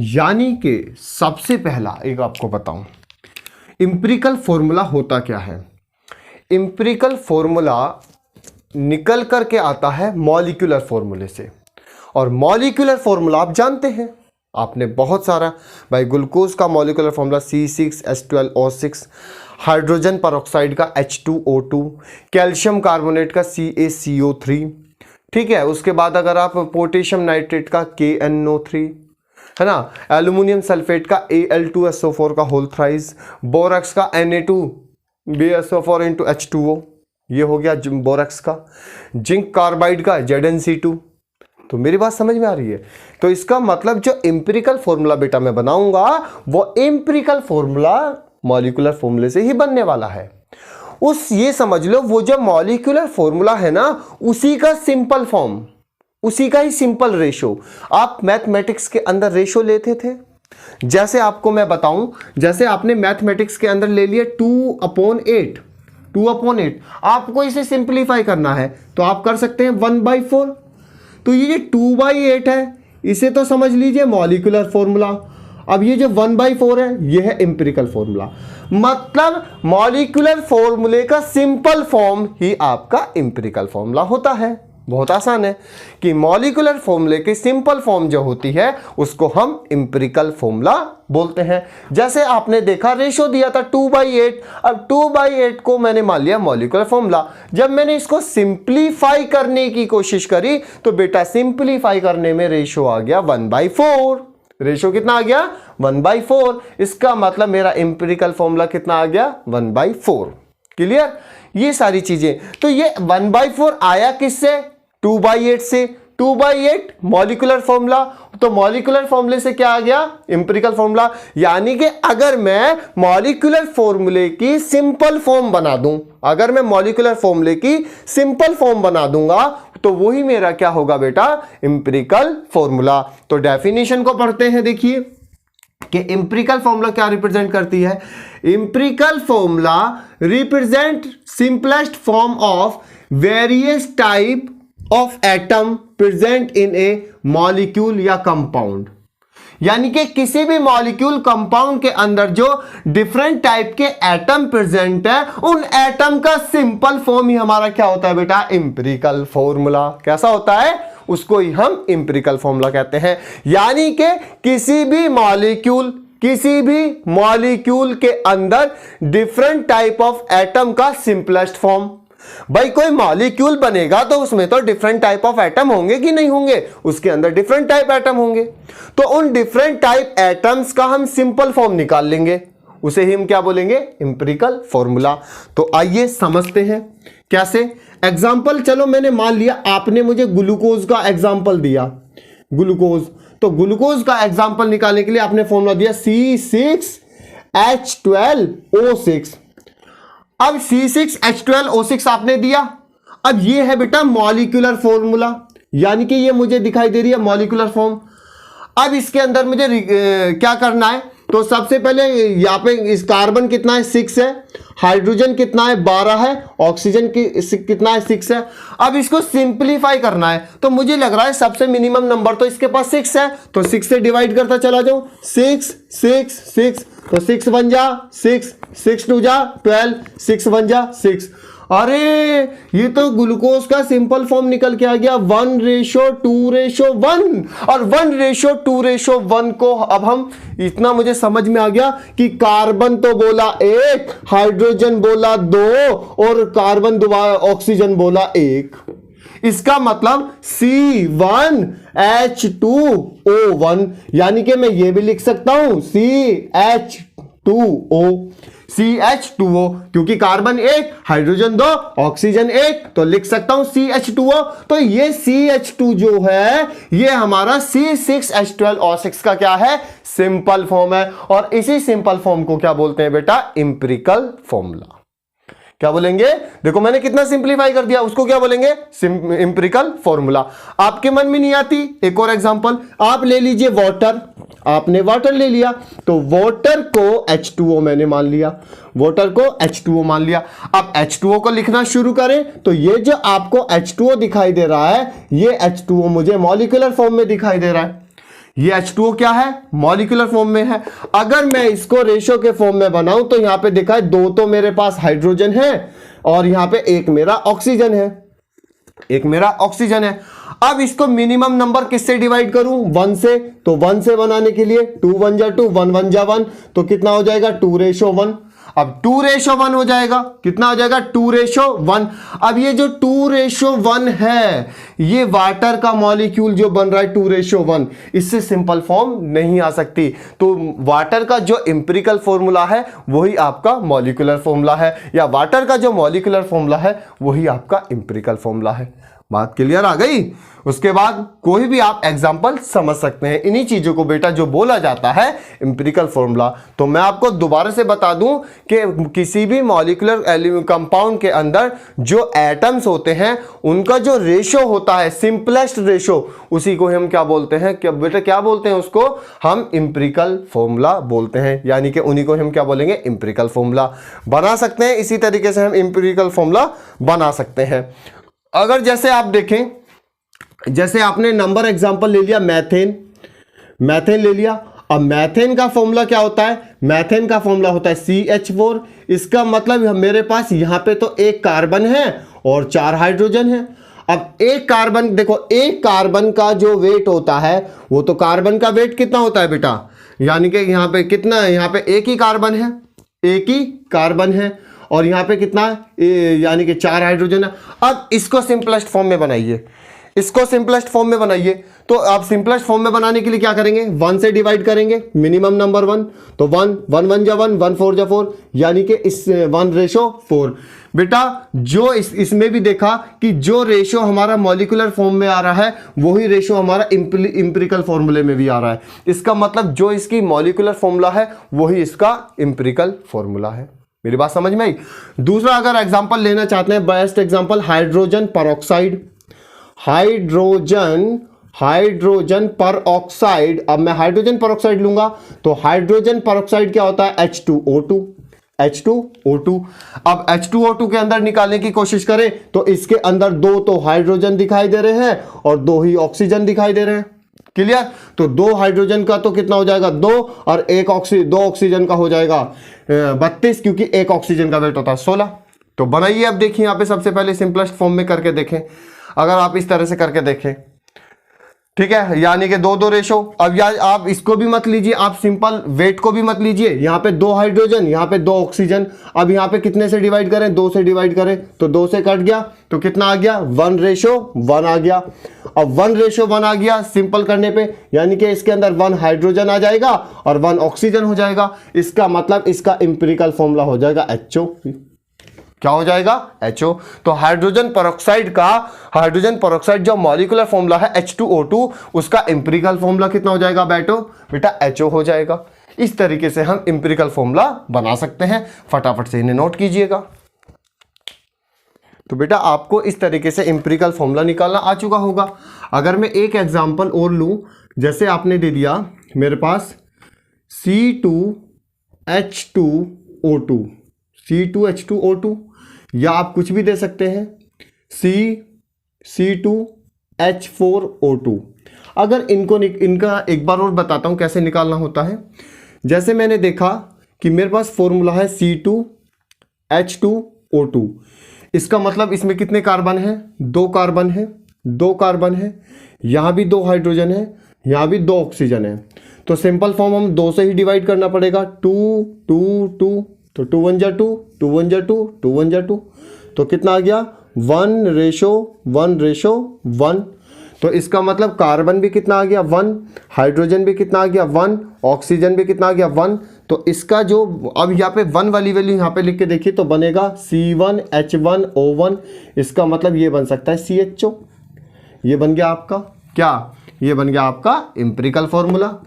यानी कि सबसे पहला एक आपको बताऊं, एम्पिरिकल फॉर्मूला होता क्या है। एम्पिरिकल फॉर्मूला निकल करके आता है मॉलिक्यूलर फॉर्मूले से, और मॉलिक्यूलर फॉर्मूला आप जानते हैं, आपने बहुत सारा, भाई ग्लूकोज का molecular formula C6H12O6, hydrogen peroxide का H2O2, कैल्शियम कार्बोनेट का CaCO3, ठीक है। उसके बाद अगर आप पोटेशियम नाइट्रेट का KNO3, है ना, एल्यूमिनियम सल्फेट का Al2SO4 का होल थ्राइस, बोरक्स का Na2BSO4 इंटू H2O, ये हो गया बोरक्स का, जिंक कार्बाइड का ZnC2। तो मेरी बात समझ में आ रही है। तो इसका मतलब जो एम्पिरिकल फॉर्मूला बेटा मैं बनाऊंगा वो एम्पिरिकल फॉर्मूला मॉलिक्यूलर फॉर्मूले से ही बनने वाला है। ये समझ लो, वो जो मॉलिक्यूलर फॉर्मूला है ना, उसी का सिंपल फॉर्म, उसी का ही सिंपल रेशो। आप मैथमेटिक्स के अंदर रेशो लेते थे, जैसे आपको मैं बताऊं, जैसे आपने मैथमेटिक्स के अंदर ले लिया 2/8, आपको इसे सिंप्लीफाई करना है तो आप कर सकते हैं 1/4। तो ये 2/8 है, इसे तो समझ लीजिए मॉलिक्यूलर फॉर्मूला। अब ये जो 1/4 है, ये है एम्पिरिकल फॉर्मूला। मतलब मॉलिक्यूलर फॉर्मूले का सिंपल फॉर्म ही आपका एम्पिरिकल फॉर्मूला होता है। बहुत आसान है कि मॉलिक्यूलर फॉर्मूले की सिंपल फॉर्म जो होती है उसको हम एम्पिरिकल फॉर्मूला बोलते हैं। जैसे आपने देखा रेशो दिया था 2/8, अब 2/8 को मैंने मान लिया मॉलिक्यूलर फॉर्मूला। जब मैंने इसको सिंप्लीफाई करने की कोशिश करी तो बेटा सिंप्लीफाई करने में रेशो आ गया 1/4। रेशो कितना आ गया? 1/4। इसका मतलब मेरा एम्पिरिकल फॉर्मूला कितना आ गया? 1/4। क्लियर? ये सारी चीजें, तो ये 1/4 आया किससे? 2/8 से। 2/8 मॉलिक्यूलर फॉर्मूला, तो मॉलिक्यूलर फॉर्मूले से क्या आ गया? Empirical formula. यानी कि अगर मैं मॉलिक्यूलर फॉर्मूले की सिंपल फॉर्म बना दूं, अगर मैं मॉलिक्यूलर फॉर्मूले की सिंपल फॉर्म बना दूंगा तो वही मेरा क्या होगा बेटा? Empirical formula. तो डेफिनेशन को पढ़ते हैं, देखिए कि एम्पिरिकल फॉर्मूला क्या रिप्रेजेंट करती है। Empirical formula represent simplest form of various type of atom present in A molecule या कंपाउंड। यानी कि किसी भी मॉलिक्यूल कंपाउंड के अंदर जो डिफरेंट टाइप के एटम प्रेजेंट है, उन एटम का सिंपल फॉर्म ही हमारा क्या होता है बेटा? Empirical formula. कैसा होता है? उसको ही हम एम्पिरिकल फॉर्मूला कहते हैं। यानी कि किसी भी मॉलिक्यूल के अंदर डिफरेंट टाइप ऑफ एटम का सिंपलेस्ट फॉर्म। भाई कोई मॉलिक्यूल बनेगा तो उसमें तो डिफरेंट टाइप ऑफ एटम होंगे कि नहीं होंगे? उसके अंदर डिफरेंट टाइप एटम होंगे, तो उन डिफरेंट टाइप एटम्स का हम सिंपल फॉर्म निकाल लेंगे, उसे ही हम क्या बोलेंगे? Empirical formula. तो आइए समझते हैं कैसे। एग्जाम्पल, चलो मैंने मान लिया आपने मुझे ग्लूकोज का एग्जाम्पल दिया, ग्लूकोज, तो ग्लूकोज का एग्जाम्पल निकालने के लिए आपने फॉर्मूला दिया C6H12O6। अब C6H12O6 आपने दिया। अब ये है बेटा मॉलिक्यूलर फॉर्मूला, यानी कि ये मुझे दिखाई दे रही है मॉलिक्यूलर फॉर्म। अब इसके अंदर मुझे क्या करना है? तो सबसे पहले यहाँ पे इस कार्बन कितना है 6 है, हाइड्रोजन कितना है 12 है, ऑक्सीजन कितना है 6 है। अब इसको सिंपलीफाई करना है तो मुझे लग रहा है सबसे मिनिमम नंबर तो इसके पास 6 है, तो 6 से डिवाइड करता चला जाऊं, 6 6 6, तो 6 1 जा 6, 6 2 जा 12, 6 1 जा 6। अरे ये तो ग्लूकोज का सिंपल फॉर्म निकल के आ गया 1:2:1, और 1:2:1 को अब हम इतना मुझे समझ में आ गया कि कार्बन तो बोला 1, हाइड्रोजन बोला 2 और कार्बन ऑक्सीजन बोला 1। इसका मतलब C1H2O1, यानी कि मैं ये भी लिख सकता हूं CH2O, क्योंकि कार्बन 1, हाइड्रोजन 2, ऑक्सीजन 1, तो लिख सकता हूं CH2O। तो ये CH2 जो है ये हमारा C6H12O6 का क्या है, सिंपल फॉर्म है। और इसी सिंपल फॉर्म को क्या बोलते हैं बेटा, इंपिरिकल फॉर्मूला। क्या बोलेंगे, देखो मैंने कितना सिंपलीफाई कर दिया, उसको क्या बोलेंगे, इंपिरिकल फॉर्मूला। आपके मन में नहीं आती, एक और एग्जांपल आप ले लीजिए, वाटर, आपने वाटर ले लिया तो वाटर को H2O मैंने मान लिया, वाटर को H2O मान लिया। अब H2O को लिखना शुरू करें तो ये जो आपको H2O दिखाई दे रहा है ये H2O मुझे मॉलिक्यूलर फॉर्म में दिखाई दे रहा है। ये H2O क्या है, मॉलिक्यूलर फॉर्म में है। अगर मैं इसको रेशो के फॉर्म में बनाऊं तो यहां पे देखा है 2 तो मेरे पास हाइड्रोजन है और यहां पे 1 मेरा ऑक्सीजन है, 1 मेरा ऑक्सीजन है। अब इसको मिनिमम नंबर किससे डिवाइड करूं, 1 से, तो 1 से बनाने के लिए 2 1 जा 2, 1 1 जा 1, तो कितना हो जाएगा 2:1। अब 2:1 हो जाएगा, कितना हो जाएगा 2:1। अब ये जो 2:1 है ये वाटर का मॉलिक्यूल जो बन रहा है 2:1, इससे सिंपल फॉर्म नहीं आ सकती। तो वाटर का जो इंपिरिकल फॉर्मूला है वही आपका मॉलिक्यूलर फॉर्मूला है, या वाटर का जो मॉलिक्यूलर फॉर्मूला है वही आपका इंपिरिकल फॉर्मूला है। बात क्लियर आ गई। उसके बाद कोई भी आप एग्जांपल समझ सकते हैं इन्हीं चीजों को बेटा जो बोला जाता है इंपिरिकल फॉर्मूला। तो मैं आपको दोबारा से बता दूं कि किसी भी मॉलिक्यूलर कंपाउंड के अंदर जो एटम्स होते हैं उनका जो रेशो होता है, सिंपलेस्ट रेशो, उसी को हम क्या बोलते हैं, क्या बेटा क्या बोलते हैं उसको, हम इंपिरिकल फॉर्मूला बोलते हैं। यानी कि उन्हीं को हम क्या बोलेंगे, इंपिरिकल फॉर्मूला बना सकते हैं। इसी तरीके से हम इंपिरिकल फॉर्मूला बना सकते हैं। अगर जैसे आप देखें, जैसे आपने नंबर एग्जांपल ले लिया मैथेन, मैथेन ले लिया। अब मैथेन का फॉर्मूला क्या होता है, मैथेन का फॉर्मूला होता है CH4। इसका मतलब मेरे पास यहां पे तो 1 कार्बन है और 4 हाइड्रोजन है। अब 1 कार्बन, देखो 1 कार्बन का जो वेट होता है वो तो कार्बन का वेट कितना होता है बेटा, यानी कि यहां पे कितना है, यहां पे 1 ही कार्बन है, 1 ही कार्बन है, और यहां पे कितना है, यानी कि 4 हाइड्रोजन है। अब इसको सिंपलेस्ट फॉर्म में बनाइए, इसको सिंपलेस्ट फॉर्म में बनाइए। तो आप सिंपलेस्ट फॉर्म में बनाने के लिए क्या करेंगे, 1 से डिवाइड करेंगे, मिनिमम नंबर 1, तो 1 1 1 जा 1, 1 4 जा 4, यानी कि इस 1:4। बेटा जो इसमें भी देखा कि जो रेशो हमारा मॉलिक्यूलर फॉर्म में आ रहा है वही रेशो हमारा इंपिरिकल फॉर्मूले में भी आ रहा है। इसका मतलब जो इसकी मॉलिक्यूलर फॉर्मूला है वही इसका इंपिरिकल फॉर्मूला है। मेरी बात समझ में आई। दूसरा अगर एग्जांपल लेना चाहते हैं, best example hydrogen peroxide, hydrogen peroxide. अब मैं हाइड्रोजन परऑक्साइड लूंगा तो हाइड्रोजन परऑक्साइड क्या होता है, H2O2, H2O2। अब H2O2 के अंदर निकालने की कोशिश करें तो इसके अंदर 2 तो हाइड्रोजन दिखाई दे रहे हैं और 2 ही ऑक्सीजन दिखाई दे रहे हैं। क्लियर। तो 2 हाइड्रोजन का तो कितना हो जाएगा 2, और 2 ऑक्सीजन का हो जाएगा 32, क्योंकि 1 ऑक्सीजन का वेट होता है 16। तो बनाइए। अब देखिए यहां पे सबसे पहले सिंपलेस्ट फॉर्म में करके देखें। अगर आप इस तरह से करके देखें, ठीक है, यानी कि 2 रेशो। अब यार आप इसको भी मत लीजिए, आप सिंपल वेट को भी मत लीजिए। यहां पे 2 हाइड्रोजन, यहां पे 2 ऑक्सीजन। अब यहां पे कितने से डिवाइड करें, 2 से डिवाइड करें तो 2 से कट गया, तो कितना आ गया 1:1 आ गया। अब 1:1 आ गया सिंपल करने पे, यानी कि इसके अंदर 1 हाइड्रोजन आ जाएगा और 1 ऑक्सीजन हो जाएगा। इसका मतलब इसका इंपिरिकल फॉर्मूला हो जाएगा HO। क्या हो जाएगा, HO। तो हाइड्रोजन परऑक्साइड जो मॉलिक्यूलर फॉर्मूला है H2O2, उसका इंपिरिकल फॉर्मूला कितना हो जाएगा बेटा HO हो जाएगा। इस तरीके से हम इंपिरिकल फॉर्मूला बना सकते हैं। फटाफट से इन्हें नोट कीजिएगा। तो बेटा आपको इस तरीके से इंपिरिकल फॉर्मूला निकालना आ चुका होगा। अगर मैं एक एग्जांपल और लूं, जैसे आपने दे दिया मेरे पास C2H2O2, C2H2O2, या आप कुछ भी दे सकते हैं C2H4O2। अगर इनका एक बार और बताता हूं कैसे निकालना होता है। जैसे मैंने देखा कि मेरे पास फॉर्मूला है C2H2O2, इसका मतलब इसमें कितने कार्बन हैं? 2 कार्बन है, 2 कार्बन है, यहां भी 2 हाइड्रोजन है, यहां भी 2 ऑक्सीजन है। तो सिंपल फॉर्म हम 2 से ही डिवाइड करना पड़ेगा, 2 2 2, तो 2 1 जा 2, 2 1 जा 2, 2 1 जा 2, तो कितना आ गया 1:1:1। तो इसका मतलब कार्बन भी कितना आ गया 1, हाइड्रोजन भी कितना आ गया 1, ऑक्सीजन भी कितना आ गया 1। तो इसका जो अब यहाँ पे 1 वाली वैल्यू यहाँ पे लिख के देखिए तो बनेगा C1H1O1। इसका मतलब ये बन सकता है CHO। ये बन गया आपका क्या? ये बन गया आपका एम्पिरिकल फॉर्मूला।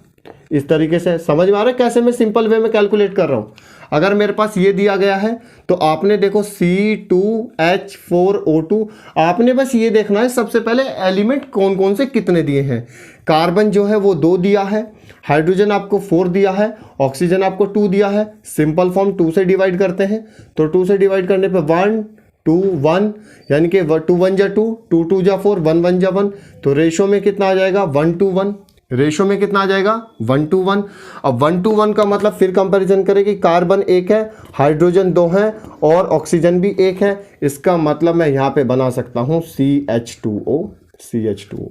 इस तरीके से समझ में आ रहा है कैसे मैं सिंपल वे में कैलकुलेट कर रहा हूं। अगर मेरे पास ये दिया गया है तो आपने देखो C2H4O2, आपने बस ये देखना है सबसे पहले एलिमेंट कौन कौन से कितने दिए हैं। कार्बन जो है वो 2 दिया है, हाइड्रोजन आपको 4 दिया है, ऑक्सीजन आपको 2 दिया है। सिंपल फॉर्म 2 से डिवाइड करते हैं, तो 2 से डिवाइड करने पे 1 2 1, यानी कि 2 1 जा 2, 2 2 जा 4, 1 1 जा 1। तो रेशो में कितना आ जाएगा 1:1। रेशो में कितना आ जाएगा 1:1। अब 1:1 का मतलब फिर कंपैरिजन करें कि कार्बन 1 है, हाइड्रोजन 2 है और ऑक्सीजन भी 1 है। इसका मतलब मैं यहाँ पे बना सकता हूँ CH2O, CH2O।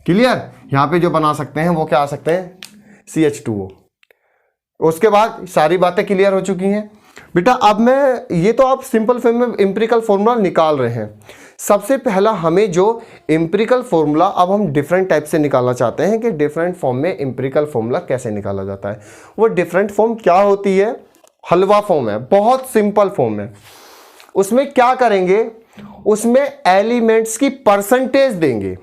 क्लियर? यहाँ पे जो बना सकते हैं वो क्या आ सकते हैं CH2O। उसके बाद सारी बातें क्लियर हो चुकी हैं बेटा। अब मैं ये तो आप सिंपल फॉर्म में एम्पिरिकल फॉर्मूला निकाल रहे हैं। सबसे पहला हमें जो एम्पिरिकल फॉर्मूला अब हम डिफरेंट टाइप से निकालना चाहते हैं कि डिफरेंट फॉर्म में एम्पिरिकल फॉर्मूला कैसे निकाला जाता है। वो डिफरेंट फॉर्म क्या होती है? हलवा फॉर्म है, बहुत सिंपल फॉर्म है। उसमें क्या करेंगे, उसमें एलिमेंट्स की परसेंटेज देंगे,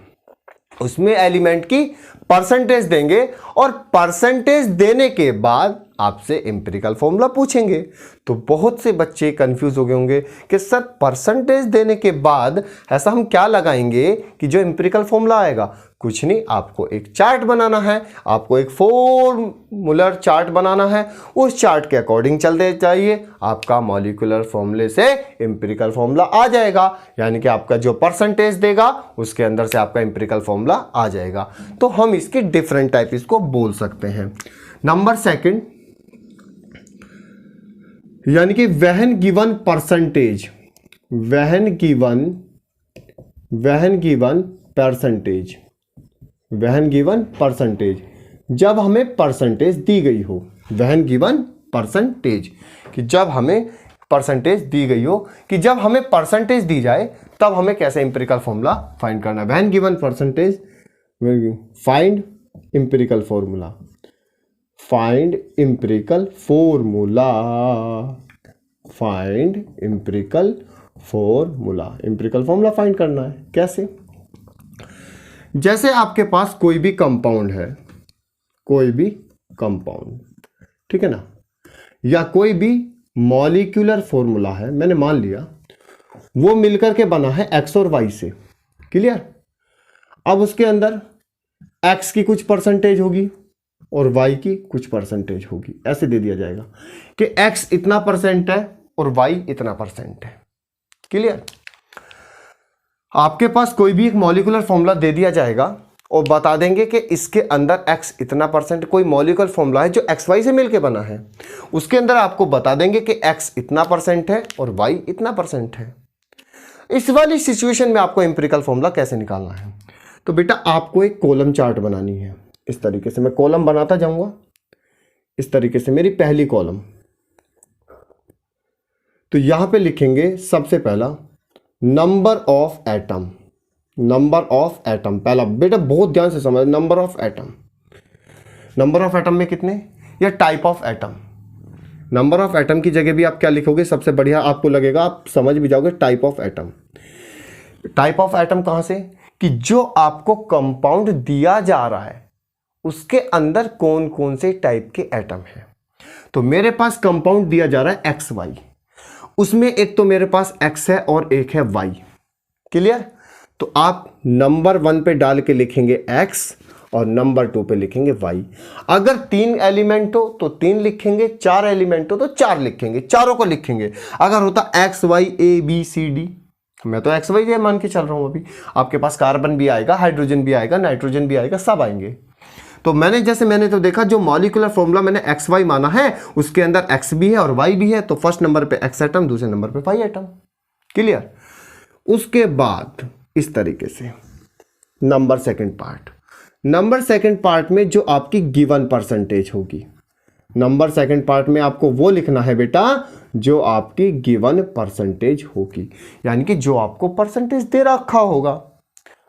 उसमें एलिमेंट की परसेंटेज देंगे और परसेंटेज देने के बाद आपसे एम्पिरिकल फॉर्मूला पूछेंगे। तो बहुत से बच्चे कंफ्यूज हो गए होंगे कि सर परसेंटेज देने के बाद ऐसा हम क्या लगाएंगे कि जो एम्पिरिकल फॉर्मूला आएगा। कुछ नहीं, आपको एक चार्ट बनाना है, आपको एक फॉर्मूलर चार्ट बनाना है, उस चार्ट के अकॉर्डिंग चलते जाइए, आपका मॉलिक्यूलर फॉर्मूले से एम्पिरिकल फॉर्मूला आ जाएगा। यानी कि आपका जो परसेंटेज देगा उसके अंदर से आपका एम्पिरिकल फॉर्मूला आ जाएगा। तो हम इसके डिफरेंट टाइप इसको बोल सकते हैं। नंबर सेकंड, यानी कि when given percentage, when given percentage, जब हमें परसेंटेज दी गई हो, व्हेन गिवन परसेंटेज, कि जब हमें परसेंटेज दी गई हो, कि जब हमें परसेंटेज दी जाए तब हमें कैसे एम्पिरिकल फॉर्मूला फाइंड करना है। When given percentage, find empirical formula, find empirical formula, find empirical formula. Empirical formula find करना है कैसे? जैसे आपके पास कोई भी कंपाउंड है, कोई भी कंपाउंड, ठीक है ना, या कोई भी मॉलिक्यूलर फॉर्मूला है, मैंने मान लिया वो मिलकर के बना है x और y से। क्लियर? अब उसके अंदर x की कुछ परसेंटेज होगी और y की कुछ परसेंटेज होगी। ऐसे दे दिया जाएगा कि x इतना परसेंट है और y इतना परसेंट है। क्लियर? आपके पास कोई भी एक मॉलिक्यूलर फॉर्मूला दे दिया जाएगा और बता देंगे कि इसके अंदर x इतना परसेंट, कोई मॉलिक्यूलर फॉर्मूला है जो XY से मिलके बना है, उसके अंदर आपको बता देंगे कि x इतना परसेंट है और y इतना परसेंट है। इस वाली सिचुएशन में आपको एम्पिरिकल फॉर्मूला कैसे निकालना है? तो बेटा आपको एक कॉलम चार्ट बनानी है। इस तरीके से मैं कॉलम बनाता जाऊंगा, इस तरीके से मेरी पहली कॉलम। तो यहां पे लिखेंगे सबसे पहला number of atom, number of atom. पहला बेटा बहुत ध्यान से समझ, number of atom, number of atom में कितने, या type of atom. Number of atom की जगह भी आप क्या लिखोगे, सबसे बढ़िया आपको लगेगा, आप समझ भी जाओगे, type of atom. Type of atom कहां से, कि जो आपको कंपाउंड दिया जा रहा है उसके अंदर कौन कौन से टाइप के एटम है। तो मेरे पास कंपाउंड दिया जा रहा है XY, उसमें एक तो मेरे पास X है और एक है Y। क्लियर? तो आप नंबर 1 पे डाल के लिखेंगे X और नंबर 2 पे लिखेंगे y। अगर 3 एलिमेंट हो तो 3 लिखेंगे, 4 एलिमेंट हो तो 4 लिखेंगे, चारों को लिखेंगे। अगर होता x y a b c d, मैं तो x y मान के चल रहा हूं अभी, आपके पास कार्बन भी आएगा, हाइड्रोजन भी आएगा, नाइट्रोजन भी आएगा, सब आएंगे। तो मैंने तो देखा जो मॉलिक्यूलर फॉर्मूला मैंने एक्स वाई माना है उसके अंदर एक्स भी है और वाई भी है, तो फर्स्ट नंबर पे एक्स एटम, दूसरे नंबर पे वाई एटम। क्लियर। उसके बाद इस तरीके से नंबर सेकंड पार्ट में जो आपकी गिवन परसेंटेज होगी, नंबर सेकंड पार्ट में आपको वो लिखना है बेटा जो आपकी गिवन परसेंटेज होगी, यानी कि जो आपको परसेंटेज दे रखा होगा,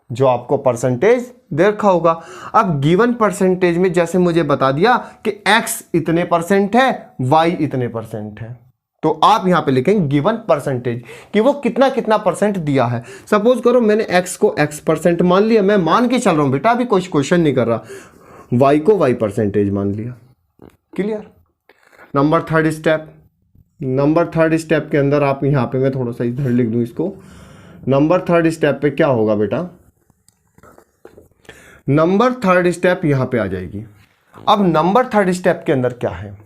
जो आपको परसेंटेज दे रखा होगा। अब गिवन परसेंटेज में जैसे मुझे बता दिया कि x इतने परसेंट है, y इतने परसेंट है, तो आप यहां पे लिखेंगे गिवन परसेंटेज कि वो कितना कितना परसेंट दिया है। सपोज करो मैंने x को x परसेंट मान लिया, मैं मान के चल रहा हूं बेटा, अभी कोई क्वेश्चन नहीं कर रहा, y को y परसेंटेज मान लिया। क्लियर। नंबर थर्ड स्टेप के अंदर आप यहां पे, मैं थोड़ा सा इधर लिख दूं इसको, नंबर थर्ड स्टेप पे क्या होगा बेटा, नंबर थर्ड स्टेप यहां पे आ जाएगी। अब नंबर थर्ड स्टेप के अंदर क्या है,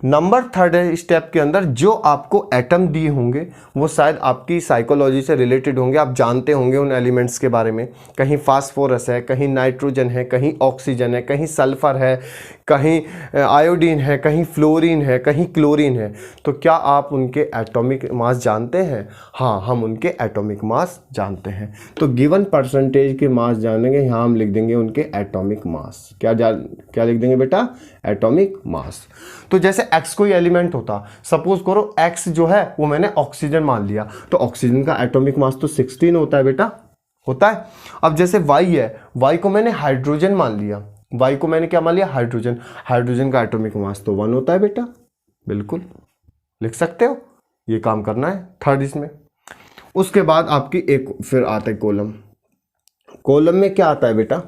नंबर थर्ड स्टेप के अंदर जो आपको एटम दिए होंगे वो शायद आपकी साइकोलॉजी से रिलेटेड होंगे, आप जानते होंगे उन एलिमेंट्स के बारे में, कहीं फास्फोरस है, कहीं नाइट्रोजन है, कहीं ऑक्सीजन है, कहीं सल्फर है, कहीं आयोडीन है, कहीं फ्लोरीन है, कहीं क्लोरीन है। तो क्या आप उनके एटॉमिक मास जानते हैं? हाँ, हम उनके एटॉमिक मास जानते हैं। तो गिवन परसेंटेज के मास जानेंगे, यहाँ हम लिख देंगे उनके एटॉमिक मास। क्या लिख देंगे बेटा? Atomic mass. तो जैसे x कोई एलिमेंट होता, सपोज करो x जो है वो मैंने ऑक्सीजन मान लिया, तो ऑक्सीजन का एटॉमिक मास तो 16 होता है बेटा, होता है। अब जैसे y है, y को मैंने हाइड्रोजन मान लिया, y को मैंने क्या मान लिया? हाइड्रोजन। हाइड्रोजन का एटॉमिक मास तो 1 होता है बेटा, बिल्कुल लिख सकते हो, ये काम करना है थर्ड इसमें। उसके बाद आपकी एक फिर आता है कॉलम। कॉलम में क्या आता है बेटा?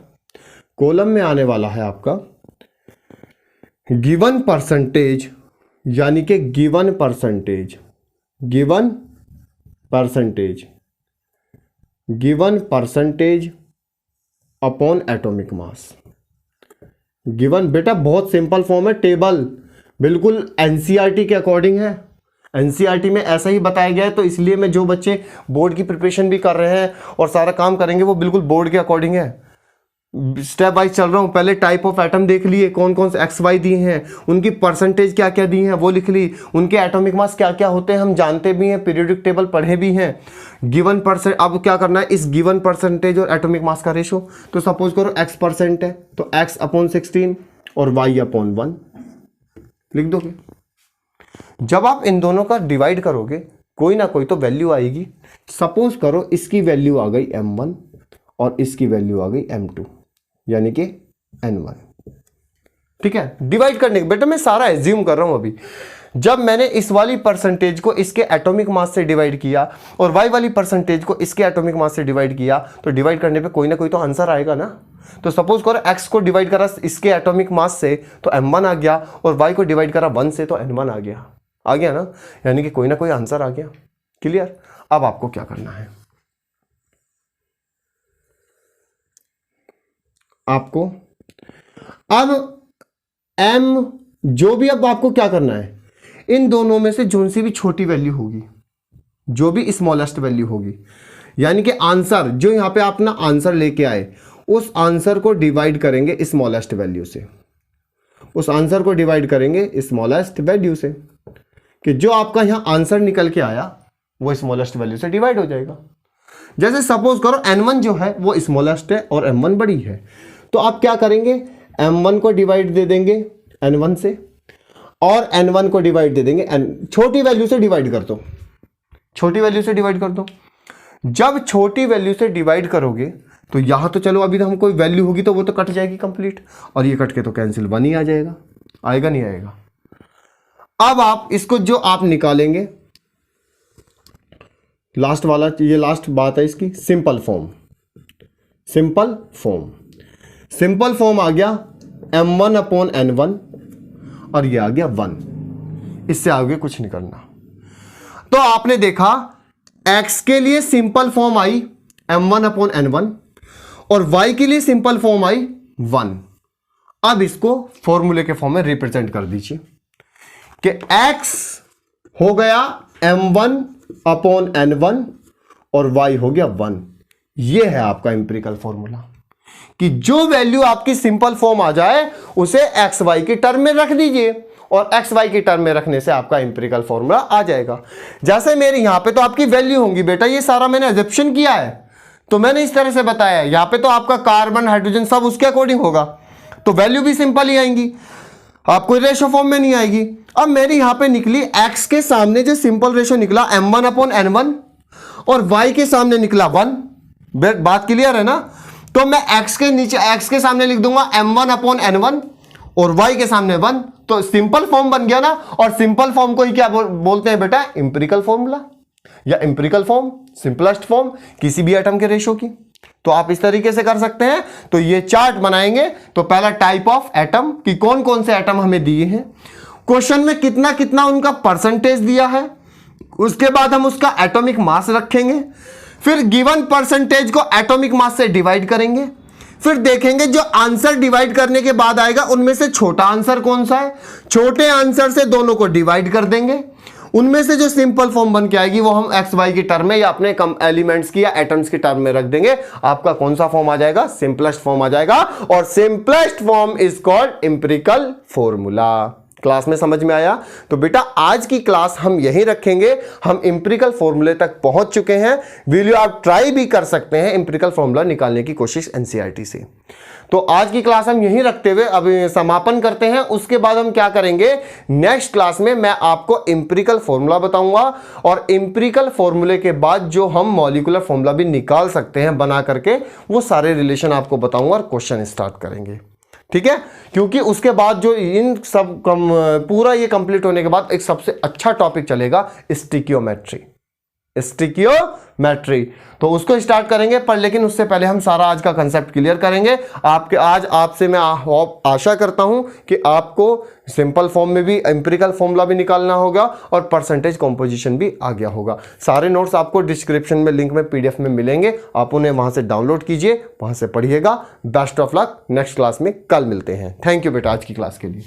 कॉलम में आने वाला है आपका गिवन परसेंटेज, यानी कि given percentage upon atomic mass. Given बेटा बहुत सिंपल फॉर्म है, टेबल बिल्कुल एनसीईआरटी के अकॉर्डिंग है, एनसीईआरटी में ऐसा ही बताया गया है। तो इसलिए मैं जो बच्चे बोर्ड की प्रिपरेशन भी कर रहे हैं और सारा काम करेंगे वो बिल्कुल बोर्ड के अकॉर्डिंग है, स्टेप वाइज चल रहा हूं। पहले टाइप ऑफ एटम देख लिए, कौन कौन से एक्स वाई दिए हैं, उनकी परसेंटेज क्या क्या दी हैं वो लिख ली, उनके एटॉमिक मास क्या क्या होते हैं हम जानते भी हैं, पीरियोडिक टेबल पढ़े भी हैं। गिवन परसेंट, अब क्या करना है इस गिवन परसेंटेज और एटॉमिक मास का रेशो। तो सपोज करो x परसेंट है तो x अपॉन 16 और y अपॉन 1 लिख दोगे। जब आप इन दोनों का डिवाइड करोगे कोई ना कोई तो वैल्यू आएगी। सपोज करो इसकी वैल्यू आ गई m1 और इसकी वैल्यू आ गई m2, यानी कि n1। ठीक है, डिवाइड करने के बेटा मैं सारा एज्यूम कर रहा हूं अभी। जब मैंने इस वाली परसेंटेज को इसके एटॉमिक मास से डिवाइड किया और y वाली परसेंटेज को इसके एटॉमिक मास से डिवाइड किया, तो डिवाइड करने पे कोई ना कोई तो आंसर आएगा ना। तो सपोज करो x को डिवाइड करा इसके एटॉमिक मास से तो m1 आ गया, और y को डिवाइड करा 1 से तो n1 आ गया ना, यानी कि कोई ना कोई आंसर आ गया। क्लियर। अब आपको क्या करना है, आपको अब m जो भी, अब आपको क्या करना है, इन दोनों में से जो सी भी छोटी वैल्यू होगी, जो भी स्मॉलेस्ट वैल्यू होगी, यानी कि आंसर जो यहां पे आप ना आंसर लेके आए, उस आंसर को डिवाइड करेंगे स्मॉलेस्ट वैल्यू से, उस आंसर को डिवाइड करेंगे स्मॉलेस्ट वैल्यू से, कि जो आपका यहां आंसर निकल के आया वो स्मॉलेस्ट वैल्यू से डिवाइड हो जाएगा। जैसे सपोज करो n1 जो है वो स्मॉलेस्ट है और m1 बड़ी है, तो आप क्या करेंगे, m1 को डिवाइड दे देंगे n1 से और n1 को डिवाइड दे देंगे छोटी वैल्यू से डिवाइड कर दो, छोटी वैल्यू से डिवाइड कर दो। जब छोटी वैल्यू से डिवाइड करोगे तो यहां तो चलो अभी तो हम कोई वैल्यू होगी तो वो तो कट जाएगी कंप्लीट, और ये कट के तो कैंसिल 1 ही आ जाएगा, आएगा नहीं आएगा। अब आप इसको जो आप निकालेंगे लास्ट वाला, ये लास्ट बात है इसकी, सिंपल फॉर्म आ गया m1 अपॉन n1 और ये आ गया 1, इससे आगे कुछ नहीं करना। तो आपने देखा x के लिए simple form I m1 upon n1 और y के लिए सिंपल फॉर्म आई 1। अब इसको फॉर्मूले के फॉर्म में रिप्रेजेंट कर दीजिए कि x हो गया m1 अपॉन n1 और y हो गया 1। ये है आपका इंपेरिकल फॉर्मूला कि जो वैल्यू आपकी सिंपल फॉर्म आ जाए उसे एक्स वाई की टर्म में रख दीजिए और एक्स वाई की टर्म में रखने से आपका इंपेरिकल फॉर्मूला आ जाएगा। जैसे मेरी यहां पे तो आपकी वैल्यू होंगी बेटा, ये सारा मैंने एजम्पशन किया है तो मैंने इस तरह से बताया है। यहां पे तो आपका कार्बन हाइड्रोजन सब उसके अकॉर्डिंग होगा तो वैल्यू भी सिंपल ही आएंगी, आपको रेशो फॉर्म में नहीं आएगी। अब मेरी यहां पे निकली एक्स के सामने जो सिंपल रेशो निकला m1 अपॉन n1 और y के सामने निकला 1। बात क्लियर है ना? तो मैं x के नीचे x के सामने लिख दूंगा m1 अपॉन n1 और y के सामने 1, तो सिंपल फॉर्म बन गया ना। और सिंपल फॉर्म को ही क्या बोलते हैं बेटा? इंपेरिकल फॉर्मूला या इंपेरिकल फॉर्म, सिंपलेस्ट फॉर्म किसी भी एटम के रेशो की। तो आप इस तरीके से कर सकते हैं। तो ये चार्ट बनाएंगे तो पहला टाइप ऑफ एटम कि कौन कौन से एटम हमें दिए हैं, क्वेश्चन में कितना कितना उनका परसेंटेज दिया है, उसके बाद हम उसका एटॉमिक मास रखेंगे, फिर गिवन परसेंटेज को एटॉमिक मास से डिवाइड करेंगे, फिर देखेंगे जो आंसर डिवाइड करने के बाद आएगा उनमें से छोटा आंसर कौन सा है, छोटे आंसर से दोनों को डिवाइड कर देंगे, उनमें से जो सिंपल फॉर्म बन के आएगी वो हम एक्स वाई की टर्म में या अपने कम एलिमेंट्स की या एटम्स की टर्म में रख देंगे। आपका कौन सा फॉर्म आ जाएगा? सिंपलेस्ट फॉर्म आ जाएगा और simplest form is called empirical formula. Class में समझ में आया? तो बेटा आज की क्लास हम यहीं रखेंगे। हम इंपेरिकल फॉर्मूले तक पहुंच चुके हैं। वीडियो आप ट्राई भी कर सकते हैं इंपेरिकल फॉर्मूला निकालने की कोशिश एनसीईआरटी से। तो आज की क्लास हम यहीं रखते हुए अब समापन करते हैं। उसके बाद हम क्या करेंगे, नेक्स्ट क्लास में मैं आपको इंपेरिकल फॉर्मूला बताऊंगा और इंपेरिकल फॉर्मूले के बाद जो हम मॉलिक्यूलर फॉर्मूला भी निकाल सकते हैं बना करके, वो सारे रिलेशन आपको बताऊंगा और क्वेश्चन स्टार्ट करेंगे। ठीक है, क्योंकि उसके बाद जो इन सब पूरा ये कंप्लीट होने के बाद एक सबसे अच्छा टॉपिक चलेगा स्टिकियोमेट्री। स्टिकियोमेट्री तो उसको स्टार्ट करेंगे, पर लेकिन उससे पहले हम सारा आज का कंसेप्ट क्लियर करेंगे। आज आपसे मैं आशा करता हूं कि आपको सिंपल फॉर्म में भी इंपेरिकल फॉर्मूला भी निकालना होगा और परसेंटेज कंपोजिशन भी आ गया होगा। सारे नोट्स आपको डिस्क्रिप्शन में लिंक में पीडीएफ में मिलेंगे, आप उन्हें वहां से डाउनलोड कीजिए, वहां से पढ़िएगा। Best of luck, next class में कल मिलते हैं। थैंक यू बेटा आज की क्लास के लिए।